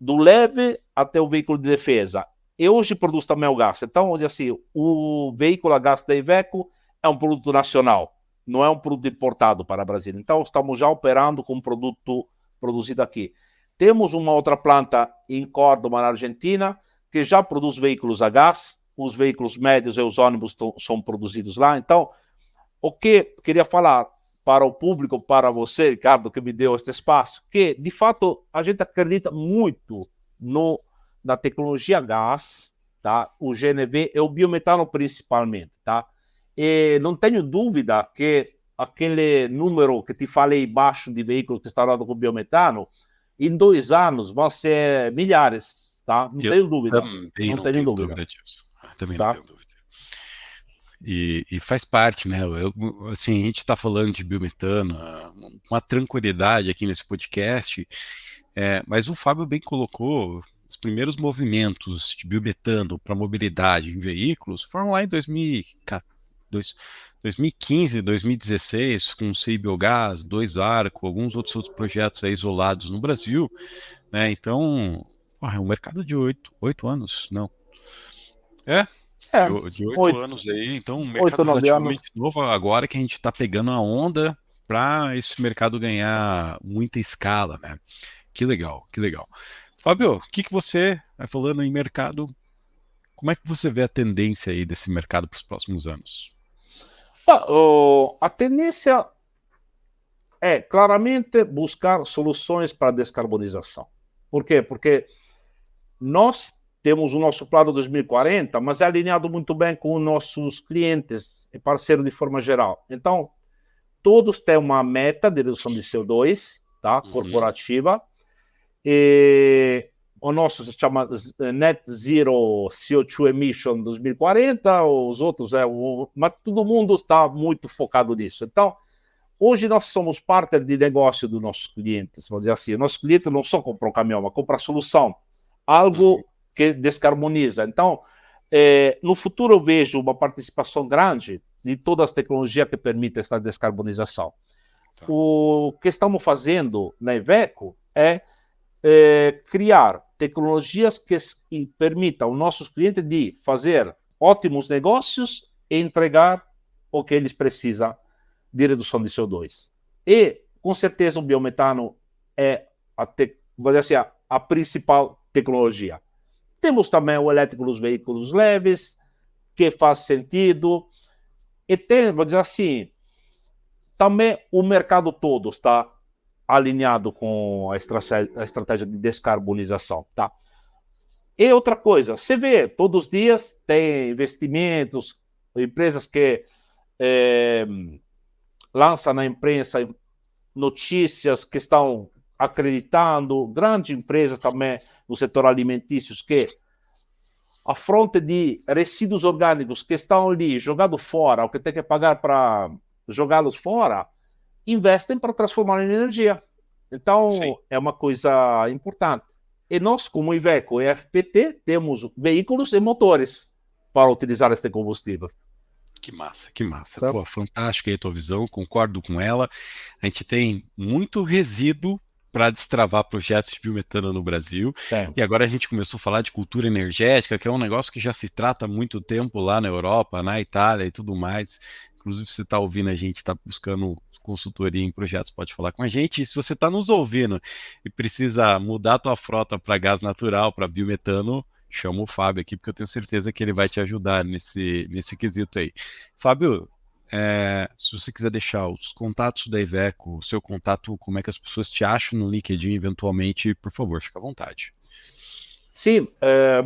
do leve até o veículo de defesa. E hoje produz também o gás. Então, assim, o veículo a gás da Iveco é um produto nacional, não é um produto importado para o Brasil. Então, estamos já operando com um produto produzido aqui. Temos uma outra planta em Córdoba, na Argentina, que já produz veículos a gás. Os veículos médios e os ônibus são produzidos lá. Então, o que eu queria falar para o público, para você, Ricardo, que me deu este espaço, que de fato a gente acredita muito no, na tecnologia gás, tá? O GNV e o biometano principalmente, tá? E não tenho dúvida que aquele número que te falei baixo de veículos que está rodando com biometano, em 2 anos vão ser milhares, tá? Não eu tenho dúvida, também não não tenho tenho dúvida, dúvida disso. Também não tá? tenho dúvida. E faz parte, né? Assim, a gente está falando de biometano, uma tranquilidade aqui nesse podcast, mas o Fábio bem colocou os primeiros movimentos de biometano para mobilidade em veículos foram lá em 2015, 2016, com o CI Biogás, Dois Arco, alguns outros projetos aí isolados no Brasil, né? Então, é um mercado de 8 anos, não. É. É, De 8 oito, anos aí, então um oito, mercado 9 anos. relativamente novo agora que a gente está pegando a onda para esse mercado ganhar muita escala, né? Que legal, que legal. Fábio, o que que você vai falando em mercado? Como é que você vê a tendência aí desse mercado para os próximos anos? A tendência é claramente buscar soluções para a descarbonização. Por quê? Porque nós temos o nosso plano 2040, mas é alinhado muito bem com os nossos clientes e parceiros de forma geral. Então, todos têm uma meta de redução de CO2, tá? Uhum, Corporativa, e o nosso se chama Net Zero CO2 Emission 2040, os outros mas todo mundo está muito focado nisso. Então, hoje nós somos partner de negócio dos nossos clientes, vamos dizer assim. Nossos clientes não só compram um caminhão, mas compram a solução, uhum, algo que descarboniza. Então, no futuro eu vejo uma participação grande de todas as tecnologias que permitem essa descarbonização. tá. O que estamos fazendo na Iveco é criar tecnologias que permitam aos nossos clientes de fazer ótimos negócios e entregar o que eles precisam de redução de CO2. E, com certeza, o biometano é vou dizer assim, a principal tecnologia. Temos também o elétrico dos veículos leves, que faz sentido. E tem, vou dizer assim, também o mercado todo está alinhado com a estratégia de descarbonização, tá? E outra coisa, você vê, todos os dias tem investimentos, empresas que lançam na imprensa notícias que estão acreditando, grandes empresas também no setor alimentício, que a fronte de resíduos orgânicos que estão ali jogados fora, o que tem que pagar para jogá-los fora, investem para transformar em energia. Sim. Então, é uma coisa importante. E nós, como Iveco e FPT, temos veículos e motores para utilizar este combustível. Que massa, que massa. Tá? Pô, fantástica aí a tua visão, concordo com ela. A gente tem muito resíduo para destravar projetos de biometano no Brasil. Tem. E agora a gente começou a falar de cultura energética, que é um negócio que já se trata há muito tempo lá na Europa, na Itália e tudo mais. Inclusive, se você está ouvindo a gente, está buscando consultoria em projetos, pode falar com a gente. E se você está nos ouvindo e precisa mudar a tua frota para gás natural, para biometano, chama o Fábio aqui, porque eu tenho certeza que ele vai te ajudar nesse quesito aí. Fábio, se você quiser deixar os contatos da Iveco, o seu contato, como é que as pessoas te acham no LinkedIn, eventualmente, por favor, fica à vontade. Sim,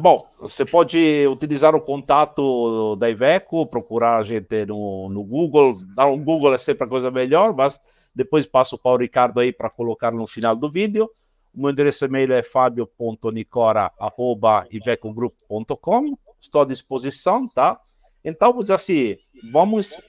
bom, você pode utilizar o contato da Iveco, procurar a gente no Google, dar um Google é sempre a coisa melhor, mas depois passo para o Ricardo aí para colocar no final do vídeo. O meu endereço e-mail é fabio.nicora@ivecogroup.com. Estou à disposição, tá? Então, vou dizer assim, vamos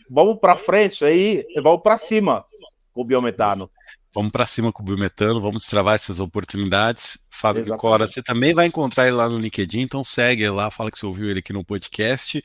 para frente aí, vamos para cima com o biometano. Vamos para cima com o biometano, vamos destravar essas oportunidades. Fábio Cora, Exatamente. você também vai encontrar ele lá no LinkedIn, então segue ele lá, fala que você ouviu ele aqui no podcast.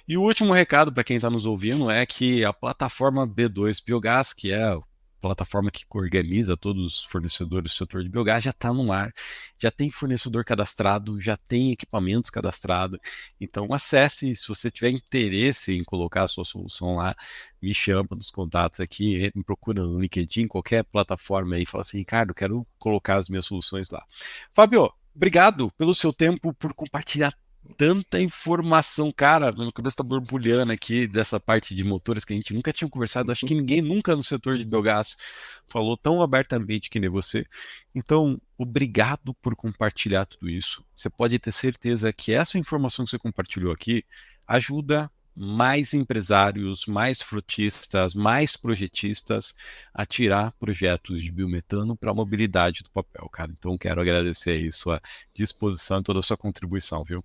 E o último recado para quem está nos ouvindo é que a plataforma B2 Biogás, que é a plataforma que organiza todos os fornecedores do setor de biogás, já está no ar, já tem fornecedor cadastrado, já tem equipamentos cadastrados. Então acesse, se você tiver interesse em colocar a sua solução lá, me chama nos contatos aqui, me procura no LinkedIn, qualquer plataforma aí, fala assim, Ricardo, quero colocar as minhas soluções lá. Fábio, obrigado pelo seu tempo, por compartilhar tanta informação, cara, minha cabeça tá borbulhando aqui dessa parte de motores que a gente nunca tinha conversado, acho que ninguém nunca no setor de biogás falou tão abertamente que nem você. Então, obrigado por compartilhar tudo isso. Você pode ter certeza que essa informação que você compartilhou aqui ajuda mais empresários, mais frotistas, mais projetistas a tirar projetos de biometano para a mobilidade do papel, cara. Então, quero agradecer aí sua disposição e toda a sua contribuição, viu?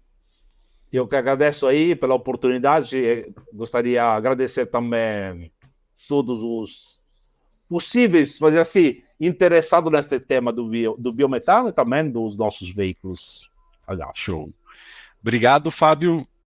Eu que agradeço aí pela oportunidade. Gostaria de agradecer também todos os possíveis, fazer assim, interessados nesse tema do biometano e também dos nossos veículos a gás. Show. Obrigado, Fábio.